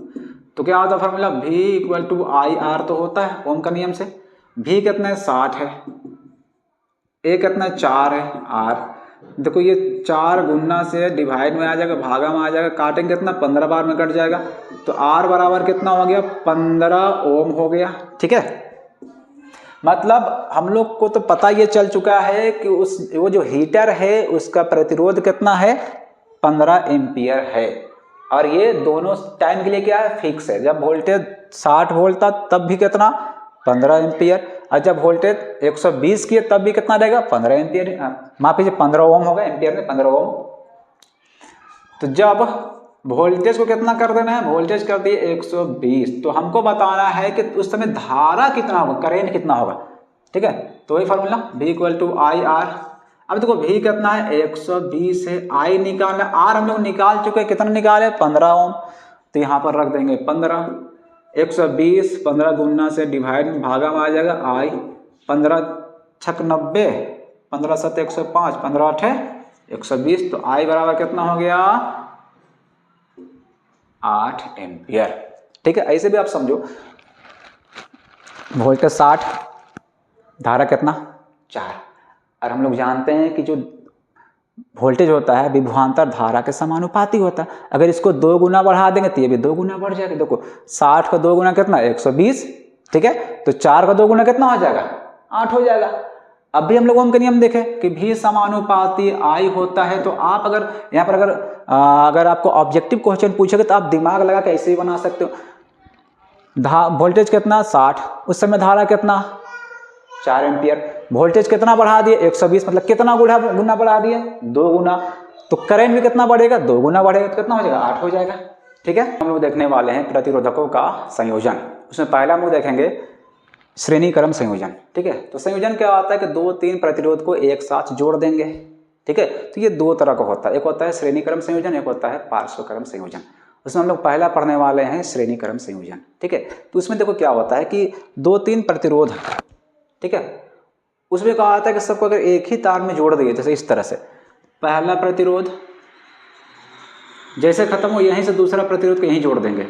Speaker 1: तो क्या होता है formula V equal to IR तो होता है ओम का नियम से। V कितना है 60 है, A कितना है 4 है R। देखो ये 4 गुना से डिवाइड में आ जाएगा, भागा में आ जाएगा, काटेंगे कितना 15 बार में कट जाएगा तो R बराबर कितना हो गया 15 ओम हो गया। ठीक है, मतलब हम लोग को तो पता ये चल चुका है कि वो जो हीटर है उसका प्रतिरोध कितना है 15 एम्पियर है। और ये दोनों टाइम के लिए क्या है फिक्स है। जब वोल्टेज 60 वोल्ट था तब भी कितना 15 एम्पियर, और जब वोल्टेज 120 की तब भी कितना रहेगा 15 एम्पियर, माफ कीजिए 15 ओम होगा, एम्पियर में 15 ओम। तो जब वोल्टेज को कितना कर देना है, वोल्टेज कर दिए 120, तो हमको बताना है कि उस समय धारा कितना होगा, करेंट कितना होगा। ठीक है, तो वही formula V equal to IR। अब देखो V कितना है 120 है, I निकालना, R हम लोग निकाल चुके हैं, कितना निकाले 15 ओम, तो यहाँ पर रख देंगे 15, 120 15 गुना से डिवाइड में भागा में आ जाएगा I, 15 छक 90, 15 7 105, 15 8 120, तो I बराबर कितना हो गया 8 एम्पियर। ठीक है, ऐसे भी आप समझो वोल्टेज 60, धारा कितना 4, और हम लोग जानते हैं कि जो वोल्टेज होता है विभवांतर धारा के समानुपाती होता है। अगर इसको 2 गुना बढ़ा देंगे तो ये भी 2 गुना बढ़ जाएगा। देखो 60 का 2 गुना कितना 120, ठीक है, तो 4 का 2 गुना कितना हो जाएगा 8 हो जाएगा। अब भी हम लोग ओम का नियम देखें कि भी समानुपाती I होता है, तो आप अगर यहाँ पर अगर आपको ऑब्जेक्टिव क्वेश्चन पूछेगा तो आप दिमाग लगा के ऐसे ही बना सकते हो। वोल्टेज कितना 60, उस समय धारा कितना 4 एम्पियर, वोल्टेज कितना बढ़ा दिए 120, मतलब कितना गुना बढ़ा दिए 2 गुना, तो करंट भी कितना बढ़ेगा 2 गुना बढ़ेगा, तो कितना हो जाएगा 8 हो जाएगा। ठीक है, हम लोग देखने वाले हैं प्रतिरोधकों का संयोजन। उसमें पहला हम लोग देखेंगे श्रेणी क्रम संयोजन। ठीक है, तो संयोजन क्या होता है कि 2-3 प्रतिरोध को एक साथ जोड़ देंगे। ठीक है, तो ये 2 तरह का होता है, एक होता है श्रेणी क्रम संयोजन, एक होता है पार्श्व क्रम संयोजन। उसमें हम लोग पहला पढ़ने वाले हैं श्रेणी क्रम संयोजन। ठीक है, तो उसमें देखो क्या होता है कि 2-3 प्रतिरोध, ठीक है, उसमें कहा जाता है कि सबको अगर एक ही तार में जोड़ दिए, जैसे इस तरह से, पहला प्रतिरोध जैसे खत्म हो यहीं से दूसरा प्रतिरोध को यहीं जोड़ देंगे,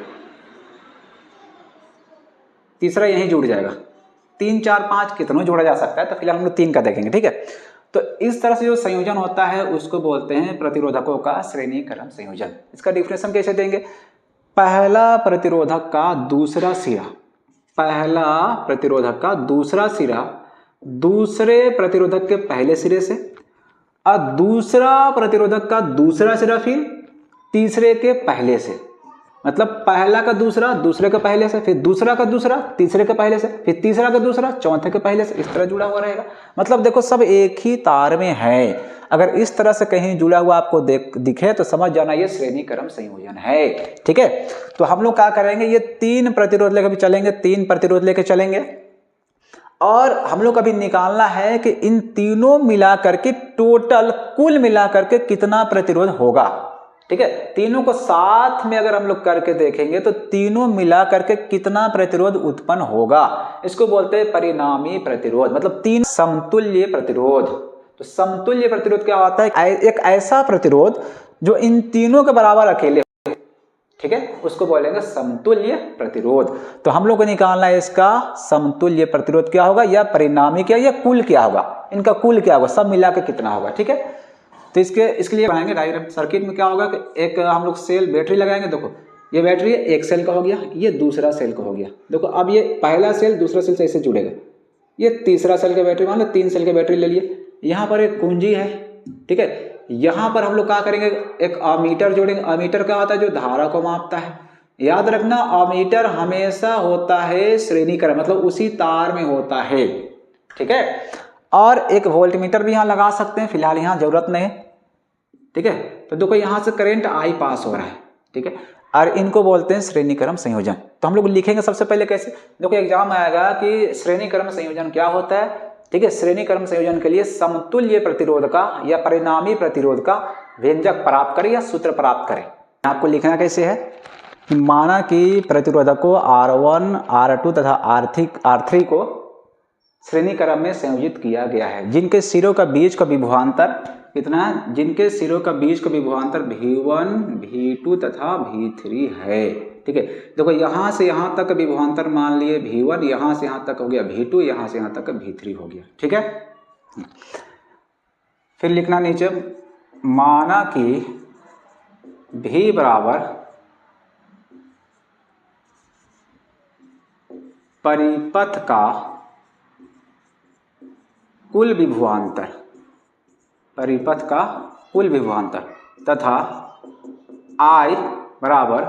Speaker 1: तीसरा यहीं जुड़ जाएगा, 3 4 5 कितनों जोड़ा जा सकता है, तो फिलहाल हम लोग 3 का देखेंगे। ठीक है, तो इस तरह से जो संयोजन होता है उसको बोलते हैं प्रतिरोधकों का श्रेणी क्रम संयोजन। इसका डिफिनेशन कैसे देंगे, पहला प्रतिरोधक का दूसरा सिरा, पहला प्रतिरोधक का दूसरा सिरा दूसरे प्रतिरोधक के पहले सिरे से, और दूसरा प्रतिरोधक का दूसरा सिरा फिर तीसरे के पहले से। मतलब पहला का दूसरा दूसरे के पहले से, फिर दूसरा का दूसरा तीसरे के पहले से, फिर तीसरा का दूसरा चौथे के पहले से, इस तरह जुड़ा हुआ रहेगा। मतलब देखो सब एक ही तार में है। अगर इस तरह से कहीं जुड़ा हुआ आपको दिखे तो समझ जाना ये श्रेणी क्रम संयोजन है। ठीक है, तो हम लोग क्या करेंगे, ये 3 प्रतिरोध लेकर भी चलेंगे, 3 प्रतिरोध लेकर चलेंगे, और हम लोग अभी निकालना है कि इन तीनों मिला करके टोटल कुल मिला करके कितना प्रतिरोध होगा। ठीक है, तीनों को साथ में अगर हम लोग करके देखेंगे तो तीनों मिला करके कितना प्रतिरोध उत्पन्न होगा, इसको बोलते हैं परिणामी प्रतिरोध, मतलब 3 समतुल्य प्रतिरोध। तो समतुल्य प्रतिरोध क्या होता है, एक ऐसा प्रतिरोध जो इन तीनों के बराबर अकेले, ठीक है, उसको बोलेंगे समतुल्य प्रतिरोध। तो हम लोग को निकालना है इसका समतुल्य प्रतिरोध क्या होगा, या परिणामी क्या, या कुल क्या होगा, इनका कुल क्या होगा, सब मिला के कितना होगा। ठीक है, तो इसके लिए बनाएंगे डायग्राम। सर्किट में क्या होगा कि एक हम लोग सेल बैटरी लगाएंगे, देखो ये बैटरी एक सेल का हो गया, ये दूसरा सेल का हो गया। देखो अब ये पहला सेल दूसरा सेल से ऐसे जुड़ेगा, ये तीसरा सेल का बैटरी, मान लो 3 सेल की बैटरी ले लिए। यहाँ पर एक कुंजी है, ठीक है। यहाँ पर हम लोग क्या करेंगे, एक अमीटर जोड़ेंगे। अमीटर क्या होता है, जो धारा को मापता है। याद रखना अमीटर हमेशा होता है श्रेणी क्रम, मतलब उसी तार में होता है, ठीक है। और एक वोल्टमीटर भी यहाँ लगा सकते हैं, फिलहाल यहाँ जरूरत नहीं है, ठीक है। तो देखो यहाँ से करंट आई पास हो रहा है, ठीक है, और इनको बोलते हैं श्रेणी क्रम संयोजन। तो हम लोग लिखेंगे सबसे पहले कैसे, देखो एग्जाम में आएगा कि श्रेणी क्रम संयोजन क्या होता है, ठीक है। श्रेणी क्रम संयोजन के लिए समतुल्य प्रतिरोध का या परिणामी प्रतिरोध का व्यंजक प्राप्त करें या सूत्र प्राप्त करें। आपको लिखना कैसे है, माना कि प्रतिरोधकों R1, R2 तथा R3 को श्रेणी क्रम में संयोजित किया गया है, जिनके सिरों का बीच का विभवांतर कितना है, जिनके सिरों का बीच का विभवांतर V1, V2 तथा V3 है, ठीक है। देखो यहाँ से यहाँ तक विभवांतर मान लिए V1, यहाँ से यहाँ तक हो गया V2, यहाँ से यहाँ तक V3 हो गया, ठीक है। फिर लिखना नीचे, माना कि V बराबर परिपथ का कुल विभवांतर, परिपथ का कुल विभवांतर तथा I बराबर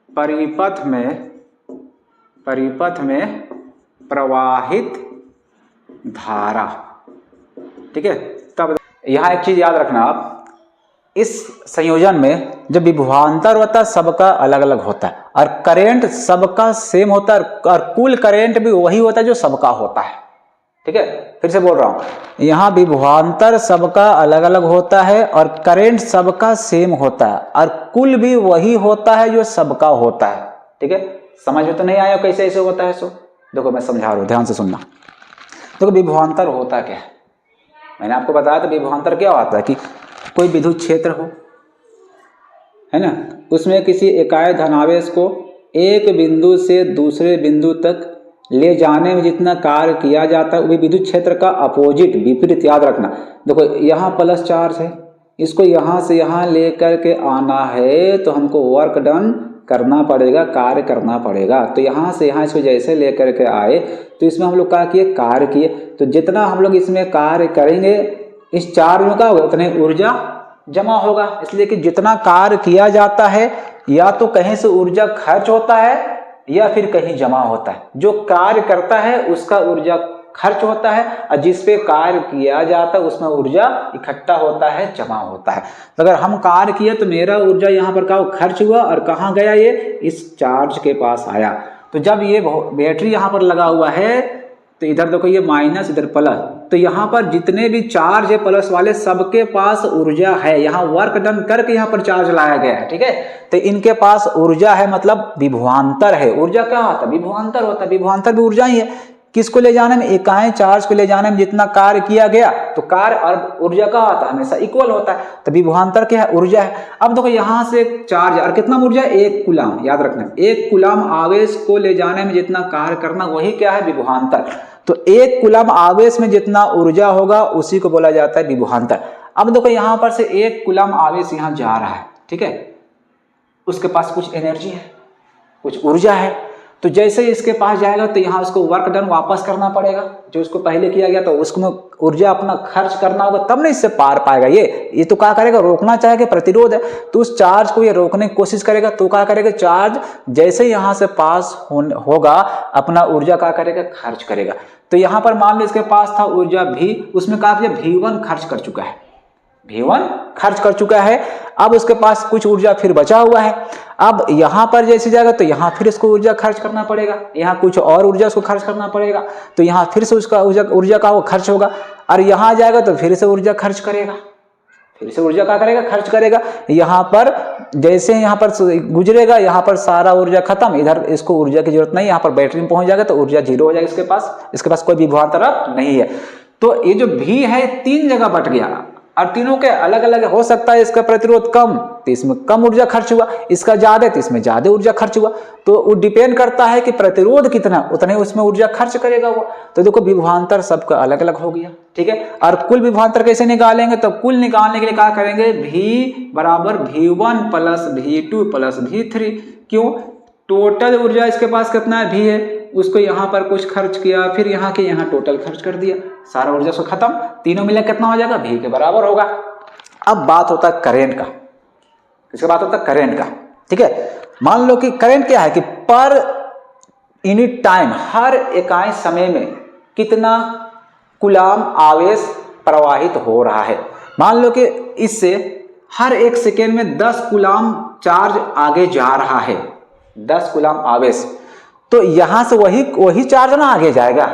Speaker 1: परिपथ में प्रवाहित धारा, ठीक है। तब यहाँ एक चीज याद रखना आप, इस संयोजन में जब विभवांतर होता है सबका अलग अलग होता है और करंट सबका सेम होता है और कुल करंट भी वही होता है जो सबका होता है, ठीक है। फिर से बोल रहा हूं, यहाँ विभवांतर सबका अलग अलग होता है और करंट सबका सेम होता है और कुल भी वही होता है जो सबका होता है, ठीक है। समझ में तो नहीं आया कैसे ऐसे होता है, सो देखो मैं समझा रहा हूं, ध्यान से सुनना। देखो विभवांतर होता क्या है, मैंने आपको बताया था विभवांतर क्या होता है कि कोई विद्युत क्षेत्र हो, है ना, उसमें किसी इकाई धनावेश को एक बिंदु से दूसरे बिंदु तक ले जाने में जितना कार्य किया जाता है, वो विद्युत क्षेत्र का अपोजिट, विपरीत। याद रखना, देखो यहाँ प्लस चार्ज है, इसको यहाँ से यहाँ लेकर के आना है तो हमको वर्क डन करना पड़ेगा, कार्य करना पड़ेगा। तो यहाँ से यहाँ इसको जैसे लेकर के आए तो इसमें हम लोग क्या किए, कार्य किए। तो जितना हम लोग इसमें कार्य करेंगे इस चार्ज में क्या होगा, उतने ऊर्जा जमा होगा। इसलिए कि जितना कार्य किया जाता है या तो कहीं से ऊर्जा खर्च होता है या फिर कहीं जमा होता है। जो कार्य करता है उसका ऊर्जा खर्च होता है और जिस पे कार्य किया जाता है उसमें ऊर्जा इकट्ठा होता है, जमा होता है। तो अगर हम कार्य किए तो मेरा ऊर्जा यहाँ पर क्या खर्च हुआ और कहाँ गया, ये इस चार्ज के पास आया। तो जब ये बैटरी यहाँ पर लगा हुआ है तो इधर देखो ये माइनस, इधर प्लस, तो यहाँ पर जितने भी चार्ज है प्लस वाले सबके पास ऊर्जा है। यहाँ वर्क डन करके यहाँ पर चार्ज लाया गया है, ठीक है। तो इनके पास ऊर्जा है, मतलब विभवांतर है। ऊर्जा क्या होता है, विभवांतर होता है। विभवांतर भी ऊर्जा ही है। किसको ले जाने में, इकाई चार्ज को ले जाने में जितना कार्य किया गया तो कार्य और ऊर्जा का होता है हमेशा इक्वल होता है। तो विभवांतर क्या है, ऊर्जा है। अब देखो यहाँ से चार्ज और कितना ऊर्जा है, 1 कूलाम। याद रखना 1 कूलाम आवेश को ले जाने में जितना कार्य करना वही क्या है, विभवांतर। तो 1 कूलाम आवेश में जितना ऊर्जा होगा उसी को बोला जाता है विभवांतर। अब देखो यहाँ पर से 1 कूलाम आवेश यहाँ जा रहा है, ठीक है, उसके पास कुछ एनर्जी है, कुछ ऊर्जा है। तो जैसे ही इसके पास जाएगा तो यहाँ उसको वर्क डन वापस करना पड़ेगा, जो उसको पहले किया गया तो उसको ऊर्जा अपना खर्च करना होगा, तब नहीं इससे पार पाएगा। ये तो क्या करेगा, रोकना चाहेगा, प्रतिरोध है तो उस चार्ज को ये रोकने की कोशिश करेगा। तो क्या करेगा, चार्ज जैसे ही यहाँ से पास होगा अपना ऊर्जा क्या करेगा, खर्च करेगा। तो यहाँ पर मान लो इसके पास था ऊर्जा भी, उसमें कहा कि V1 खर्च कर चुका है, V1 खर्च कर चुका है। अब उसके पास कुछ ऊर्जा फिर बचा हुआ है। अब यहाँ पर जैसे जाएगा तो यहाँ फिर इसको ऊर्जा खर्च करना पड़ेगा, यहाँ कुछ और ऊर्जा उसको खर्च करना पड़ेगा। तो यहाँ फिर से उसका ऊर्जा का वो खर्च होगा और यहाँ जाएगा तो फिर से ऊर्जा खर्च करेगा, फिर से ऊर्जा क्या करेगा, खर्च करेगा। यहाँ पर जैसे यहाँ पर गुजरेगा यहाँ पर सारा ऊर्जा खत्म, इधर इसको ऊर्जा की जरूरत नहीं, यहाँ पर बैटरी में पहुंच जाएगा तो ऊर्जा 0 हो जाएगा इसके पास कोई विभवांतर नहीं है। तो ये जो भी है 3 जगह बट गया और तीनों के अलग अलग हो सकता है। इसका प्रतिरोध कम तो इसमें कम ऊर्जा खर्च हुआ, इसका ज्यादा तो इसमें ज्यादा ऊर्जा खर्च हुआ। तो वो डिपेंड करता है कि प्रतिरोध कितना, उतने उसमें ऊर्जा खर्च करेगा वो। तो देखो विभवांतर सबका अलग अलग हो गया, ठीक है। और कुल विभवांतर कैसे निकालेंगे, तो कुल निकालने के लिए क्या करेंगे, V बराबर V1 plus V2 plus V3। क्यों? टोटल ऊर्जा इसके पास कितना है, भी है, उसको यहाँ पर कुछ खर्च किया, फिर यहाँ के यहाँ टोटल खर्च कर दिया, सारा ऊर्जा से खत्म, तीनों मिला कितना हो जाएगा, भी के बराबर होगा। अब बात होता है करेंट का, किसका बात होता है, करेंट का, ठीक है। मान लो कि करेंट क्या है कि पर यूनिट टाइम, हर इकाई समय में कितना कूलाम आवेश प्रवाहित हो रहा है। मान लो कि इससे हर एक सेकेंड में 10 कूलाम चार्ज आगे जा रहा है, 10 कूलाम आवेश, तो यहां से वही चार्ज ना आगे जाएगा,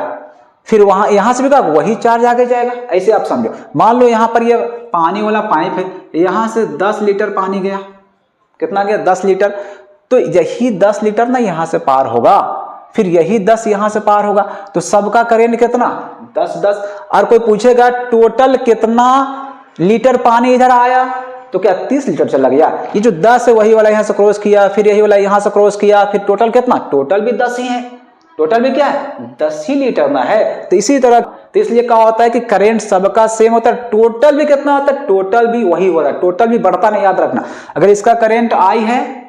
Speaker 1: फिर वहां यहां से भी वही चार्ज आगे जाएगा। ऐसे आप समझो, मान लो यहां पर ये पानी वाला पाइप है, यहां से 10 लीटर पानी गया, कितना गया, 10 लीटर, तो यही 10 लीटर ना यहां से पार होगा, फिर यही 10 यहां से पार होगा, तो सबका करेंट कितना, 10। और कोई पूछेगा टोटल कितना लीटर पानी इधर आया, तो क्या 30 लीटर चला गया। ये जो 10 है वही वाला यहां से क्रॉस किया, फिर यही वाला यहां से क्रॉस किया, फिर टोटल कितना, टोटल भी 10 ही है, टोटल भी क्या है, 10 ही लीटर ना है। तो इसी तरह, तो इसलिए क्या होता है कि करंट सबका सेम होता है, टोटल भी कितना होता है, टोटल भी वही हो रहा है, टोटल भी बढ़ता नहीं, याद रखना। अगर इसका करंट I है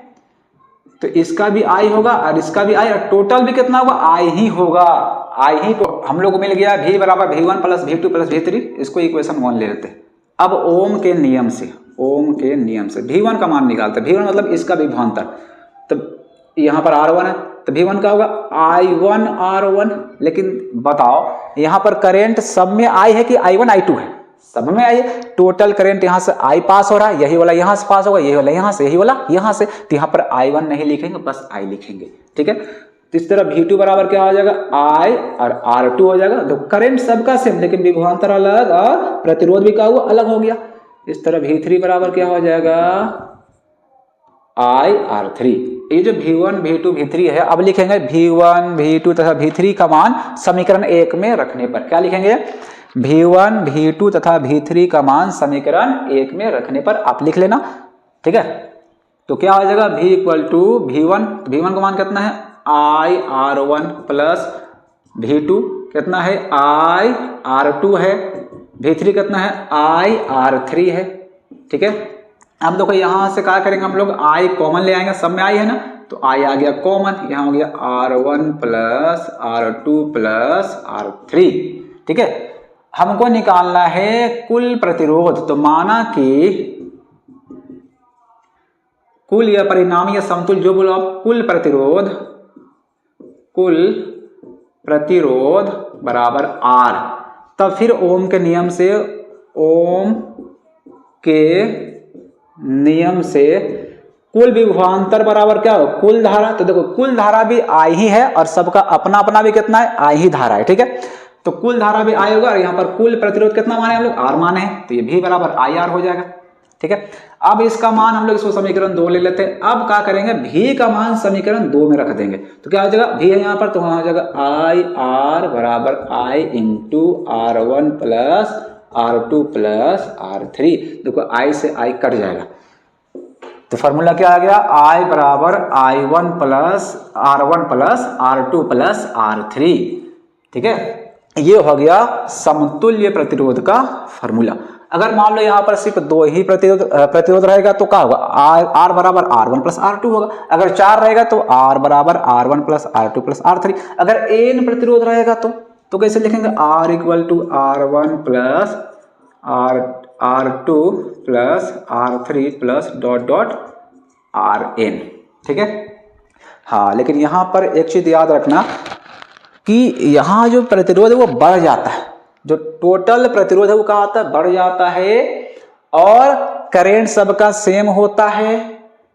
Speaker 1: तो इसका भी I होगा और इसका भी I, और टोटल भी कितना होगा, I ही होगा, I ही। तो हम लोग को मिल गया V बराबर V1 plus V2 plus V3, इसको इक्वेशन 1 ले लेते हैं। अब ओम के नियम से V1 का मान निकालते हैं। V1 मतलब इसका विभवांतर, तो यहाँ पर R1 है, तो V1 का होगा I1 R1। लेकिन बताओ यहाँ पर करंट सब में I है कि I1 I2 है, सब में I है। टोटल करंट यहाँ से I पास हो रहा है, यही वाला यहाँ से पास होगा, यही वाला यहाँ से, यही वाला यहाँ से, तो यहाँ पर I1 नहीं लिखेंगे, बस I लिखेंगे, ठीक है। तो इस तरह V2 बराबर क्या हो जाएगा, I और R2 हो जाएगा। तो करंट सबका सेम, लेकिन विभवांतर अलग और प्रतिरोध भी क्या हुआ, अलग हो गया। इस तरह V3 बराबर क्या हो जाएगा, I R3। ये जो V1 V2 V3 है, अब लिखेंगे V1 V2 तथा V3 का मान समीकरण 1 में रखने पर, क्या लिखेंगे, V1 V2 तथा V3 का मान समीकरण 1 में रखने पर आप लिख लेना, ठीक है। तो क्या हो जाएगा, V इक्वल टू V1 का मान कितना है, I R1 प्लस V2 कितना है, I R2 है, V3 कितना है, I R3 है, ठीक है। अब देखो यहां से क्या करेंगे हम लोग, I कॉमन ले आएंगे, सब में I है ना, तो I आ गया कॉमन, यहां हो गया R1 plus R2 plus R3, ठीक है। हमको निकालना है कुल प्रतिरोध, तो माना कि कुल या परिणामी या समतुल्य, जो बोलो आप, कुल प्रतिरोध बराबर R। तब फिर ओम के नियम से कुल विभवांतर बराबर क्या हो, कुल धारा। तो देखो कुल धारा भी I ही है और सबका अपना अपना भी कितना है, I ही धारा है, ठीक है। तो कुल धारा भी I होगा और यहाँ पर कुल प्रतिरोध कितना माने हम लोग, R माने हैं, तो ये भी बराबर IR हो जाएगा, ठीक है। अब इसका मान हम लोग इसको समीकरण 2 ले लेते हैं। अब क्या करेंगे, V का मान समीकरण 2 में रख देंगे, तो क्या हो जाएगा, V है यहाँ पर, तो वहां हो जाएगा IR बराबर I into R1 plus R2 plus R3। देखो I से I कट जाएगा, तो फॉर्मूला क्या आ गया, I बराबर I1 plus R1 plus R2 plus R3, ठीक है। ये हो गया समतुल्य प्रतिरोध का फॉर्मूला। अगर मान लो यहाँ पर सिर्फ 2 ही प्रतिरोध रहेगा तो क्या होगा, R बराबर R1 प्लस R2 होगा। अगर 4 रहेगा तो R बराबर R1 plus R2 plus R3। अगर n प्रतिरोध रहेगा तो कैसे लिखेंगे, R equal to R1 plus R2 plus R3 plus dot dot Rn, ठीक है। हाँ, लेकिन यहाँ पर एक चीज याद रखना कि यहाँ जो प्रतिरोध है वो बढ़ जाता है, जो टोटल प्रतिरोध है वो क्या होता है, बढ़ जाता है, और करंट सबका सेम होता है।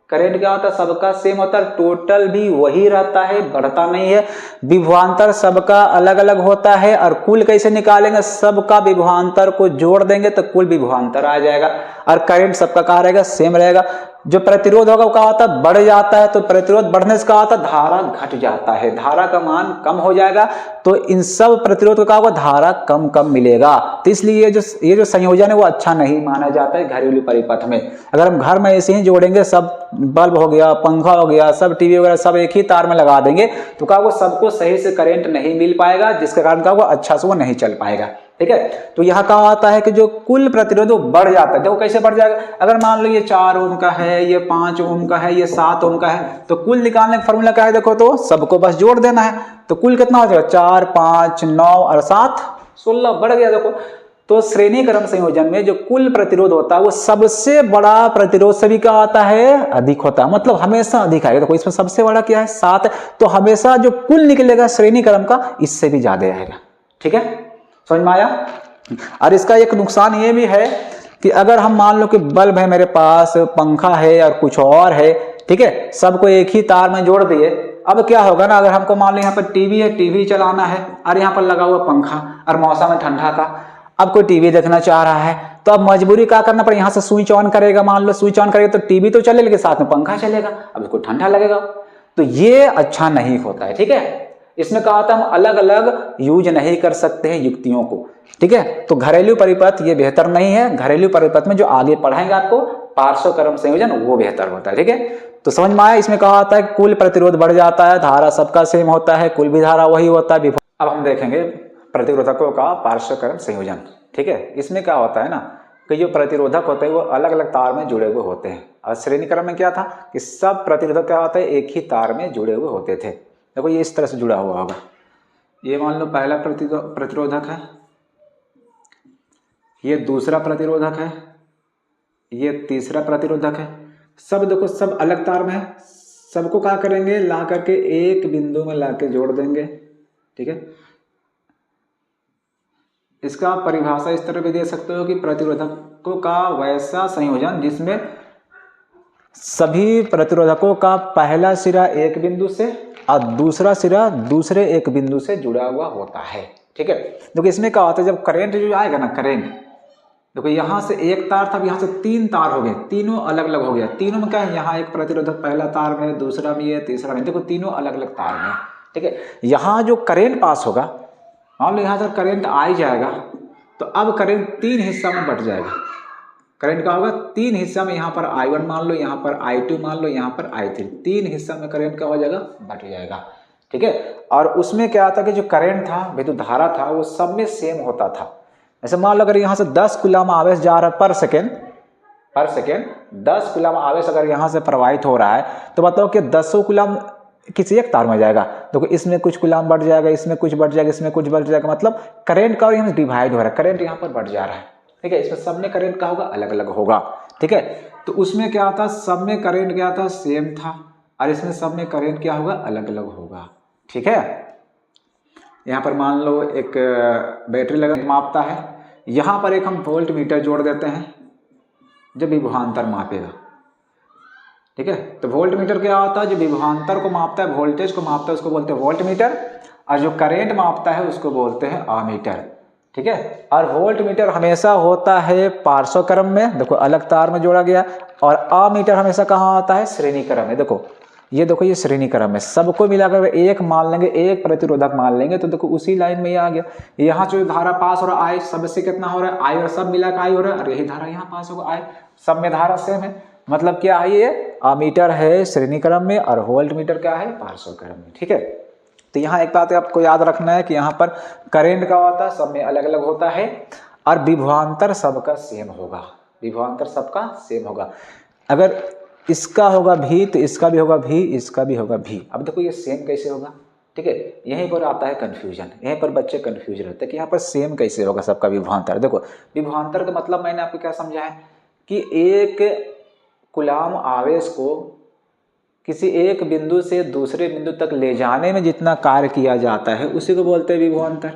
Speaker 1: करंट क्या होता है, सबका सेम होता है, टोटल भी वही रहता है, बढ़ता नहीं है। विभवांतर सबका अलग अलग होता है, और कुल कैसे निकालेंगे, सबका विभवांतर को जोड़ देंगे तो कुल विभवांतर आ जाएगा, और करंट सबका कहाँ रहेगा, सेम रहेगा। जो प्रतिरोध होगा वो क्या होता है, बढ़ जाता है, तो प्रतिरोध बढ़ने से क्या होता है, धारा घट जाता है, धारा का मान कम हो जाएगा, तो इन सब प्रतिरोध को क्या होगा, धारा कम कम मिलेगा। तो इसलिए ये जो संयोजन है वो अच्छा नहीं माना जाता है घरेलू परिपथ में। अगर हम घर में ऐसे ही जोड़ेंगे, सब बल्ब हो गया, पंखा हो गया, सब टीवी वगैरह सब एक ही तार में लगा देंगे, तो क्या होगा, सबको सही से करंट नहीं मिल पाएगा, जिसके कारण क्या होगा, अच्छा से वो नहीं चल पाएगा। ठीक है। तो यहाँ कहा आता है कि जो कुल प्रतिरोध वो बढ़ जाता है। देखो कैसे बढ़ जाएगा, अगर मान लो ये 4 ओम का है, ये 5 ओम का है, ये 7 ओम का है, तो कुल निकालने का फॉर्मूला क्या है, देखो तो सबको बस जोड़ देना है। तो कुल कितना हो जाएगा, 4 5 9 और 7 16 बढ़ गया। देखो तो श्रेणी क्रम संयोजन में जो कुल प्रतिरोध होता है वो सबसे बड़ा प्रतिरोध सभी का आता है अधिक होता है, मतलब हमेशा अधिक आएगा। देखो इसमें सबसे बड़ा क्या है 7, तो हमेशा जो कुल निकलेगा श्रेणी क्रम का इससे भी ज्यादा आएगा। ठीक है, समझ में आया। और इसका एक नुकसान ये भी है कि अगर हम मान लो कि बल्ब है मेरे पास, पंखा है और कुछ और है, ठीक है, सबको एक ही तार में जोड़ दिए, अब क्या होगा ना, अगर हमको मान लो यहाँ पर टीवी है, टीवी चलाना है और यहाँ पर लगा हुआ पंखा और मौसम है ठंडा का, अब कोई टीवी देखना चाह रहा है तो अब मजबूरी क्या करना पड़ेगा, यहाँ से स्विच ऑन करेगा, मान लो स्विच ऑन करेगा तो टीवी तो चले लेकिन साथ में पंखा चलेगा, अब इसको ठंडा लगेगा, तो ये अच्छा नहीं होता है। ठीक है, इसमें कहा था हम अलग अलग यूज नहीं कर सकते हैं युक्तियों को। ठीक है, तो घरेलू परिपथ ये बेहतर नहीं है, घरेलू परिपथ में जो आगे पढ़ाएंगे आपको पार्श्व क्रम संयोजन वो बेहतर होता है। ठीक है, तो समझ में आया। इसमें कहा आता है कुल प्रतिरोध बढ़ जाता है, धारा सबका सेम होता है, कुल भी धारा वही होता है। अब हम देखेंगे प्रतिरोधकों का पार्श्व क्रम संयोजन। ठीक है, इसमें क्या होता है ना कि जो प्रतिरोधक होते हैं वो अलग अलग तार में जुड़े हुए होते हैं, और श्रेणी क्रम में क्या था कि सब प्रतिरोधक क्या होता है एक ही तार में जुड़े हुए होते थे। देखो ये इस तरह से जुड़ा हुआ होगा, ये मान लो पहला प्रतिरोधक है, ये दूसरा प्रतिरोधक है, ये तीसरा प्रतिरोधक है, सब देखो सब अलग तार में है, सबको क्या करेंगे ला करके एक बिंदु में ला के जोड़ देंगे। ठीक है, इसका परिभाषा इस तरह भी दे सकते हो कि प्रतिरोधकों का वैसा संयोजन जिसमें सभी प्रतिरोधकों का पहला सिरा एक बिंदु से और दूसरा सिरा दूसरे एक बिंदु से जुड़ा हुआ होता है। ठीक है, देखो इसमें क्या होता है जब करंट जो आएगा ना, करंट देखो यहाँ से एक तार था, यहाँ से 3 तार हो गए, तीनों अलग अलग हो गया। तीनों में क्या है, यहाँ एक प्रतिरोधक पहला तार में, दूसरा में, तीसरा में, देखो तीनों अलग अलग तार में। ठीक है, यहाँ जो करंट पास होगा, मान लो यहाँ से करंट आ ही जाएगा तो अब करंट 3 हिस्सा में बट जाएगा। करंट का होगा 3 हिस्सा में, यहाँ पर I1 मान लो, यहाँ पर I2 मान लो, यहाँ पर I3, 3 हिस्सा में करंट का हो जाएगा, बट जाएगा। ठीक है, और उसमें क्या था कि जो करंट था, विद्युत धारा था, वो सब में सेम होता था। ऐसे मान लो अगर यहाँ से 10 कूलम आवेश जा रहा है पर सेकेंड 10 कूलम आवेश अगर यहाँ से प्रवाहित हो रहा है तो बताओ कि 10 कूलम किसी एक तार में जाएगा। देखो इसमें कुछ कूलम बढ़ जाएगा, इसमें कुछ बढ़ जाएगा, इसमें कुछ बढ़ जाएगा, मतलब करंट का यहाँ डिवाइड हो रहा है, करंट यहाँ पर बढ़ जा रहा है। ठीक है, इसमें सब में करंट का होगा अलग अलग होगा। ठीक है, तो उसमें क्या था, सब में करंट क्या था, सेम था, और इसमें सब में करंट क्या होगा, अलग अलग होगा। ठीक है, यहाँ पर मान लो एक बैटरी लगा मापता है, यहाँ पर एक हम वोल्ट मीटर जोड़ देते हैं जो विभवांतर मापेगा। ठीक है, तो वोल्ट मीटर क्या होता है, जो विभवांतर को मापता है, वोल्टेज को मापता है, उसको बोलते हैं वोल्ट मीटर, और जो करंट मापता है उसको बोलते हैं आमीटर। ठीक है, और वोल्ट मीटर हमेशा होता है पार्श्व क्रम में, देखो अलग तार में जोड़ा गया, और आमीटर हमेशा कहाँ आता है, श्रेणी क्रम में। देखो ये देखो ये श्रेणी क्रम में, सबको मिलाकर एक मान लेंगे, एक प्रतिरोधक मान लेंगे, तो देखो उसी लाइन में ये आ गया। यहाँ जो धारा पास हो रहा है I, सबसे कितना हो रहा है I, और सब मिलाकर I हो रहा है, और यही धारा यहाँ पास होगा I, सब में धारा सेम है, मतलब क्या है, ये आमीटर है श्रेणी क्रम में और वोल्ट मीटर क्या है, पार्श्व क्रम में। ठीक है, तो यहाँ एक बात आपको याद रखना है कि यहाँ पर करंट का होता है सब में अलग अलग होता है, और विभवांतर सबका सेम होगा, विभवांतर सबका सेम होगा। अगर इसका होगा भी तो इसका भी होगा भी, इसका भी होगा भी। अब देखो ये सेम कैसे होगा। ठीक है, यहीं पर आता है कंफ्यूजन, यहीं पर बच्चे कंफ्यूज रहते हैं कि यहाँ पर सेम कैसे होगा सबका विभवांतर। देखो विभवांतर का मतलब मैंने आपको क्या समझा है कि एक कूलम आवेश को किसी एक बिंदु से दूसरे बिंदु तक ले जाने में जितना कार्य किया जाता है उसी को बोलते हैं विभवांतर।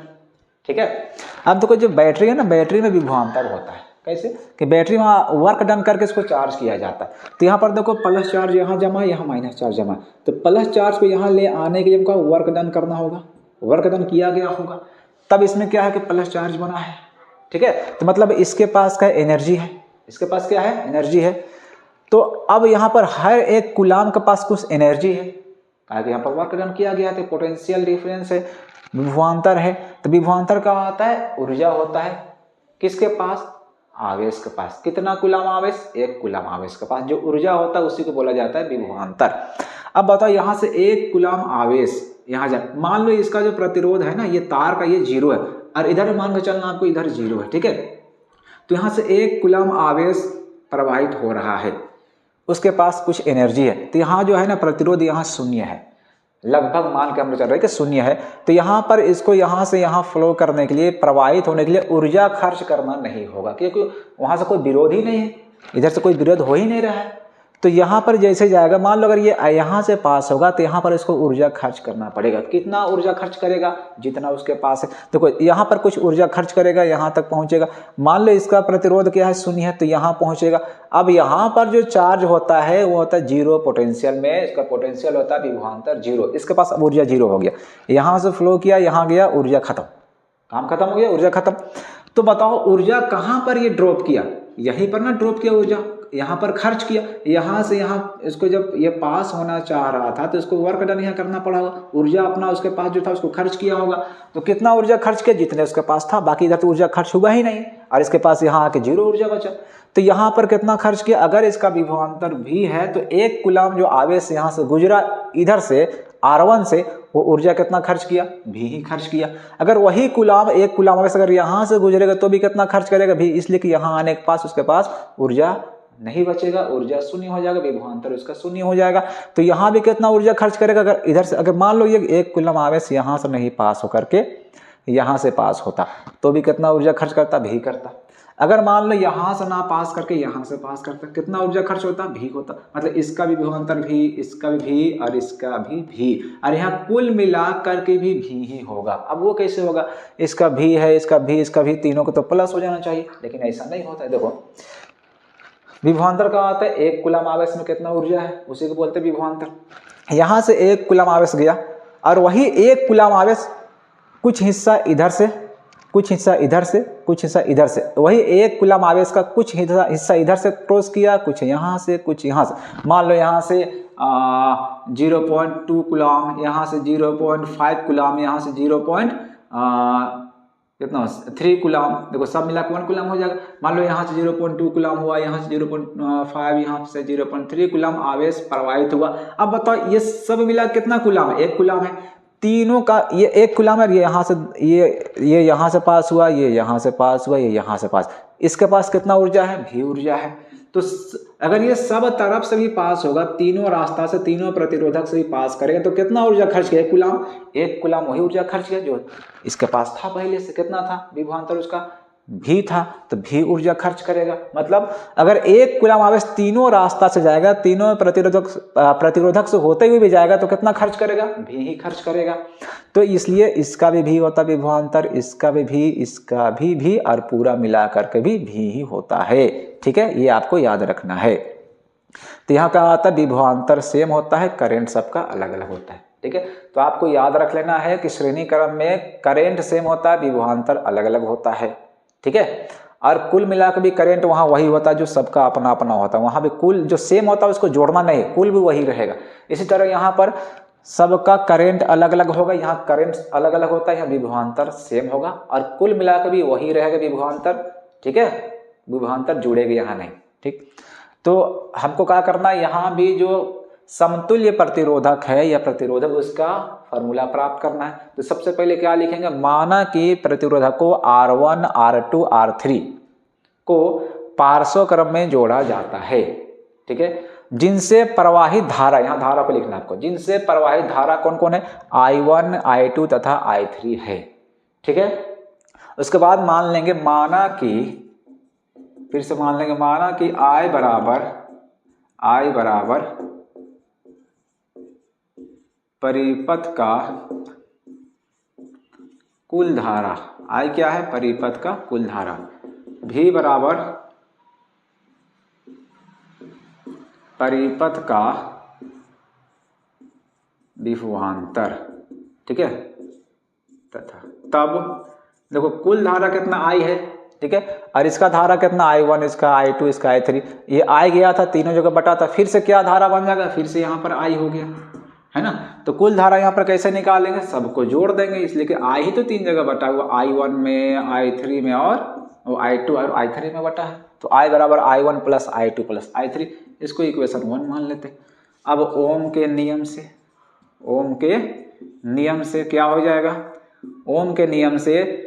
Speaker 1: ठीक है, अब देखो जो बैटरी है ना, बैटरी में विभवांतर होता है। कैसे कि बैटरी में वर्क डन करके इसको चार्ज किया जाता है, तो यहाँ पर देखो प्लस चार्ज यहाँ जमा, यहाँ माइनस चार्ज जमा, तो प्लस चार्ज को यहाँ ले आने के लिए हमको वर्क डन करना होगा, वर्क डन किया गया होगा, तब इसमें क्या है कि प्लस चार्ज बना है। ठीक है, तो मतलब इसके पास क्या एनर्जी है, इसके पास क्या है, एनर्जी है। तो अब यहाँ पर हर एक कूलम के पास कुछ एनर्जी है, आगे यहाँ पर वर्क डन किया गया है, तो पोटेंशियल डिफरेंस है, विभवांतर है। तो विभवांतर का आता है ऊर्जा होता है किसके पास, आवेश के पास। कितना कूलम आवेश, एक कूलम आवेश के पास जो ऊर्जा होता है उसी को बोला जाता है विभवांतर। अब बताओ यहाँ से एक कूलम आवेश यहाँ जा, मान लो इसका जो प्रतिरोध है ना, ये तार का ये 0 है, और इधर मान के चलना आपको इधर 0 है, ठीक है। तो यहाँ से 1 कूलम आवेश प्रवाहित हो रहा है, उसके पास कुछ एनर्जी है, तो यहाँ जो है ना प्रतिरोध यहाँ 0 है, लगभग मान के हम लोग चल रहे हैं कि 0 है। तो यहाँ पर इसको यहाँ से यहाँ फ्लो करने के लिए, प्रवाहित होने के लिए ऊर्जा खर्च करना नहीं होगा, क्योंकि वहाँ से कोई विरोध ही नहीं है, इधर से कोई विरोध हो ही नहीं रहा है। तो यहाँ पर जैसे जाएगा, मान लो अगर ये यहाँ से पास होगा तो यहाँ पर इसको ऊर्जा खर्च करना पड़ेगा। कितना ऊर्जा खर्च करेगा? जितना उसके पास है। देखो यहाँ पर कुछ ऊर्जा खर्च करेगा, यहाँ तक पहुँचेगा। मान लो इसका प्रतिरोध क्या है? 0 है, तो यहाँ पहुँचेगा। अब यहाँ पर जो चार्ज होता है वो होता है 0 पोटेंशियल में, इसका पोटेंशियल होता है विभवांतर 0, इसके पास अब ऊर्जा 0 हो गया। यहाँ से फ्लो किया, यहाँ गया, ऊर्जा खत्म, काम खत्म हो गया, ऊर्जा खत्म। तो बताओ ऊर्जा कहाँ पर ये ड्रॉप किया? यहीं पर ना ड्रॉप किया ऊर्जा, यहाँ पर खर्च किया। यहाँ से यहाँ इसको जब ये पास होना चाह रहा था तो इसको वर्क डन यहाँ करना पड़ा होगा, ऊर्जा अपना उसके पास जो था उसको खर्च किया होगा। तो कितना ऊर्जा खर्च किया? जितने उसके पास था, बाकी इधर तो ऊर्जा खर्च हुआ ही नहीं, और इसके पास यहाँ आके 0 ऊर्जा बचा। तो यहाँ पर कितना खर्च किया? अगर इसका विभवांतर भी है तो 1 कूलम जो आवेश यहाँ से गुजरा इधर से R1 से, वो ऊर्जा कितना खर्च किया? भी ही खर्च किया। अगर वही कूलम 1 कूलम आवेश अगर यहाँ से गुजरेगा तो भी कितना खर्च करेगा? भी, इसलिए कि यहाँ आने के पास उसके पास ऊर्जा नहीं बचेगा, ऊर्जा 0 हो जाएगा, विभवांतर उसका 0 हो जाएगा। तो यहाँ भी कितना ऊर्जा खर्च करेगा? अगर इधर से, अगर मान लो ये 1 कूलम आवेश यहाँ से नहीं पास होकर के यहाँ से पास होता तो भी कितना ऊर्जा खर्च करता? भी करता। अगर मान लो यहाँ से ना पास करके यहाँ से पास करता, कितना ऊर्जा खर्च होता? भी होता। मतलब इसका भी विभवांतर भी, इसका भी और इसका भी, और यहाँ कुल मिला करके भी ही होगा। अब वो कैसे होगा? इसका भी है, इसका भी, तीनों को तो प्लस हो जाना चाहिए, लेकिन ऐसा नहीं होता है। देखो विभवांतर का आता है 1 कूलम आवेश में कितना ऊर्जा है, उसी को बोलते हैं विभवांतर। यहाँ से 1 कूलम आवेश गया, और वही 1 कूलम आवेश कुछ हिस्सा इधर से, कुछ हिस्सा इधर से, कुछ हिस्सा इधर से, वही 1 कूलम आवेश का कुछ हिस्सा इधर से क्रॉस किया, कुछ यहाँ से, कुछ यहाँ से। मान लो यहाँ से 0.2 कूलम, यहाँ से 0.5 कूलम, यहाँ से 3 कूलम, देखो सब मिला 1 कूलम हो जाएगा। मान लो यहाँ से 0.2 कूलम हुआ, यहाँ से 0.5, यहाँ से 0.3 कूलम आवेश प्रवाहित हुआ। अब बताओ ये सब मिला कितना कूलम है? 1 कूलम है। तीनों का ये 1 कूलम है, ये यहाँ से, ये यहाँ से पास हुआ, ये यहाँ से पास हुआ, ये यहाँ से पास, इसके पास कितना ऊर्जा है? भी ऊर्जा है। तो अगर ये सब तरफ से भी पास होगा, तीनों रास्ता से, तीनों प्रतिरोधक से भी पास करेगा, तो कितना ऊर्जा खर्च किया? 1 कूलम वही ऊर्जा खर्च किया जो इसके पास था पहले से। कितना था विभवांतर उसका? भी था, तो भी ऊर्जा खर्च करेगा। मतलब अगर 1 कूलम आवेश तीनों रास्ता से जाएगा, तीनों प्रतिरोधक से होते हुए भी जाएगा, तो कितना खर्च करेगा? भी ही खर्च करेगा। तो इसलिए इसका भी होता विभवांतर, इसका भी, इसका भी, और पूरा मिला करके भी ही होता है। ठीक है, ये आपको याद रखना है। तो यहाँ क्या आता है? विभवांतर सेम होता है, करंट सबका अलग अलग होता है। ठीक है, तो आपको याद रख लेना है कि श्रेणी क्रम में करंट सेम होता है, विभवांतर अलग अलग होता है। ठीक है, और कुल मिलाकर भी करंट वहाँ वही होता है जो सबका अपना अपना होता है। वहाँ भी कुल जो सेम होता है उसको जोड़ना नहीं, कुल भी वही रहेगा। इसी तरह यहाँ पर सबका करंट अलग अलग होगा, यहाँ करंट अलग अलग होता है, यहाँ विभवांतर सेम होगा, और कुल मिलाकर भी वही रहेगा विभवांतर। ठीक है, विभवांतर जुड़ेगा यहाँ नहीं। ठीक, तो हमको क्या करना है? यहाँ भी जो समतुल्य प्रतिरोधक है या प्रतिरोधक, उसका फॉर्मूला प्राप्त करना है। तो सबसे पहले क्या लिखेंगे? माना कि प्रतिरोधक को R1, R2, R3 को पार्श्व क्रम में जोड़ा जाता है। ठीक है, जिनसे प्रवाहित धारा, यहाँ धारा को लिखना आपको, जिनसे प्रवाहित धारा कौन कौन है? I1, I2 तथा I3 है। ठीक है, उसके बाद मान लेंगे, माना कि, फिर से मान लेंगे, माना कि I बराबर परिपथ का कुल धारा, I क्या है? परिपथ का कुल धारा, V बराबर परिपथ का विभवांतर। ठीक है, तथा तब देखो कुल धारा कितना I है। ठीक है, और इसका धारा कितना? I1, इसका I2, इसका I3। ये I गया था, तीनों जगह बटा था, फिर से क्या धारा बन जाएगा? फिर से यहाँ पर I हो गया, है ना। तो कुल धारा यहाँ पर कैसे निकालेंगे? सबको जोड़ देंगे, इसलिए कि I ही तो 3 जगह बटा हुआ, I1 में, I3 में और I2 और I3 में बटा है। तो I बराबर I1 plus I2 plus I3, इसको इक्वेशन 1 मान लेते हैं। अब ओम के नियम से क्या हो जाएगा? ओम के नियम से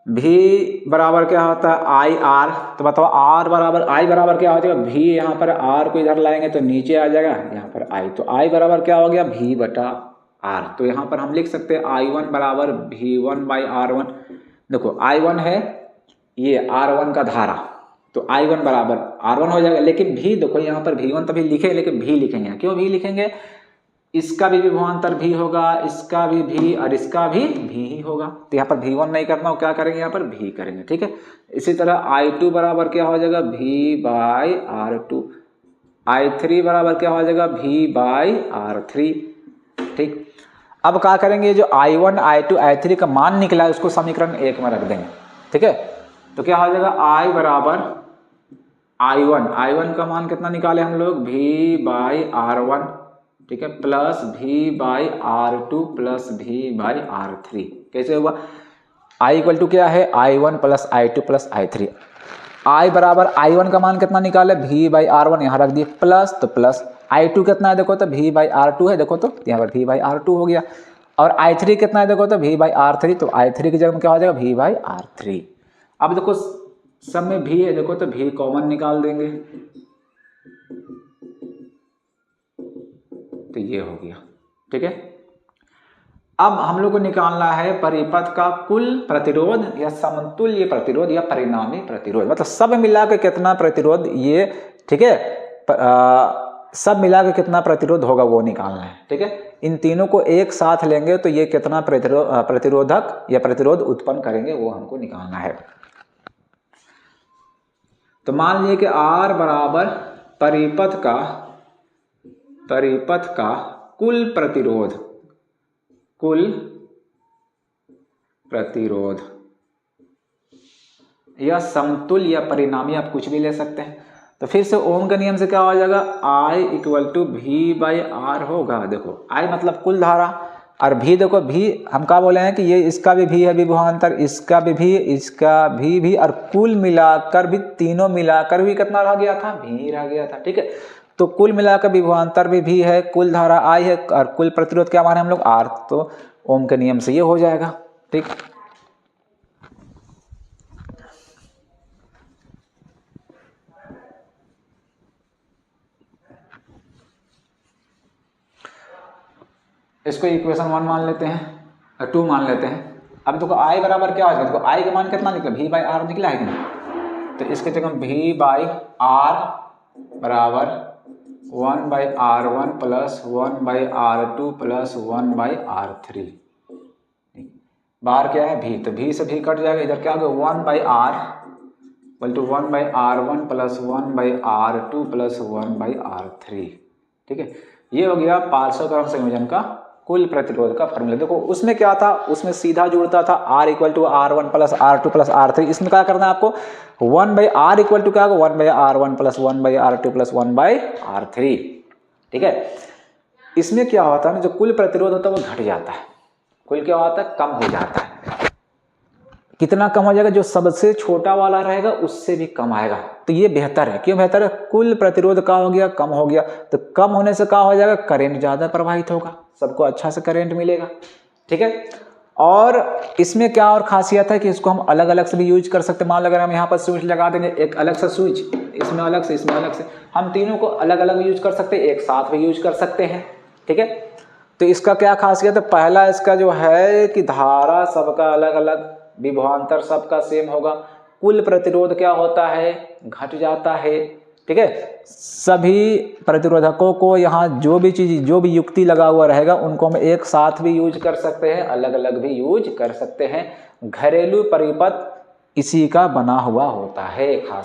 Speaker 1: भी बराबर क्या होता है आई आर। तो बताओ आर बराबर आई बराबर क्या हो जाएगा, भी यहाँ पर आर को इधर लाएंगे तो नीचे आ जाएगा यहाँ पर आई, तो आई बराबर क्या हो गया भी बटा आर। तो यहाँ पर हम लिख सकते हैं I1 बराबर V1 बाई R1। देखो I1 है ये R1 का धारा, तो I1 बराबर R1 हो जाएगा। लेकिन भी देखो यहाँ पर V1 तभी लिखे, लेकिन भी लिखेंगे, क्यों भी लिखेंगे, इसका भी विभवांतर भी होगा, इसका भी और इसका भी ही होगा। तो यहाँ पर V1 नहीं करना हो, क्या करेंगे यहाँ पर भी करेंगे, ठीक है। इसी तरह I2 बराबर क्या हो जाएगा V बाई R2, I3 बराबर क्या हो जाएगा V बाई R3, ठीक। अब क्या करेंगे, जो I1 I2 I3 का मान निकला है उसको समीकरण 1 में रख देंगे, ठीक है। तो क्या हो जाएगा I बराबर I1 का मान कितना निकाले हम लोग V बाई R1, ठीक है, plus V by R2 plus V by R3। कैसे हुआ, I इक्वल टू क्या है I1 plus I2 plus I3। I बराबर I1 का मान कितना निकाले V बाई R1, यहाँ रख दिए प्लस, तो प्लस I2 कितना है देखो तो V बाई R2 है, देखो तो यहाँ पर V बाई R2 हो गया। और I3 कितना है देखो तो V बाई R3, तो I3 की जगह में क्या हो जाएगा V बाई R3। अब देखो सब में V है, देखो तो V कॉमन निकाल देंगे, तो ये हो गया, ठीक है। अब हम लोग को निकालना है परिपथ का कुल प्रतिरोध या समतुल्य प्रतिरोध या परिणामी प्रतिरोध, मतलब सब मिला के कितना प्रतिरोध ये, ठीक है, सब मिला के कितना प्रतिरोध होगा वो निकालना है, ठीक है। इन तीनों को एक साथ लेंगे तो ये कितना प्रतिरोधक या प्रतिरोध उत्पन्न करेंगे वो हमको निकालना है। तो मान लीजिए कि R बराबर परिपथ का कुल प्रतिरोध या समतुल्य या परिणामी, आप कुछ भी ले सकते हैं। तो फिर से ओम के नियम से क्या हो जाएगा, I equal to V by R होगा। देखो I मतलब कुल धारा, और भी देखो भी हम क्या बोले हैं कि ये इसका भी है विभवांतर, इसका भी और कुल मिलाकर भी, तीनों मिलाकर भी कितना रह गया था, भी रह गया था, ठीक है। तो कुल मिलाकर विभवांतर भी है, कुल धारा I है और कुल प्रतिरोध क्या माने हम लोग R, तो ओम के नियम से ये हो जाएगा, ठीक। इसको इक्वेशन 1 मान लेते हैं, 2 मान लेते हैं। अब देखो I बराबर क्या हो जाएगा, देखो I का मान कितना निकला, V बाई R निकला है कि नहीं, तो इसके जगह V बाई R बराबर 1 by R1 plus 1 by R2 plus 1 by R3। बाहर क्या है V, तो V से V कट जाएगा, इधर क्या होगा 1 by R equal to 1 by R1 plus 1 by R2 plus 1 by R3, ठीक है। ये हो गया पार्श्व क्रम संयोजन का कुल प्रतिरोध का फॉर्मूला। देखो उसमें क्या था, उसमें सीधा जुड़ता था R equal to R1 plus R2 plus R3। इसमें क्या करना है आपको, 1 बाई R इक्वल टू क्या होगा 1 by R1 plus 1 by R2 plus 1 by R3, ठीक है। इसमें क्या होता है ना, जो कुल प्रतिरोध होता है वो घट जाता है, कुल क्या होता है कम हो जाता है। कितना कम हो जाएगा, जो सबसे छोटा वाला रहेगा उससे भी कम आएगा, तो ये बेहतर है। क्यों बेहतर है, कुल प्रतिरोध का हो गया कम हो गया, तो कम होने से क्या हो जाएगा, करंट ज़्यादा प्रवाहित होगा, सबको अच्छा से करंट मिलेगा, ठीक है। और इसमें क्या और खासियत है कि इसको हम अलग अलग से भी यूज कर सकते हैं। मान लो अगर हम यहाँ पर स्विच लगा देंगे, एक अलग सा स्विच, इसमें अलग से, इसमें अलग से, हम तीनों को अलग अलग यूज कर सकते हैं, एक साथ भी यूज कर सकते हैं, ठीक है। तो इसका क्या खासियत है, पहला इसका जो है कि धारा सबका अलग अलग, विभवांतर सबका सेम होगा, कुल प्रतिरोध क्या होता है घट जाता है, ठीक है। सभी प्रतिरोधकों को यहाँ जो भी चीज, जो भी युक्ति लगा हुआ रहेगा उनको हम एक साथ भी यूज कर सकते हैं, अलग अलग भी यूज कर सकते हैं। घरेलू परिपथ इसी का बना हुआ होता है खास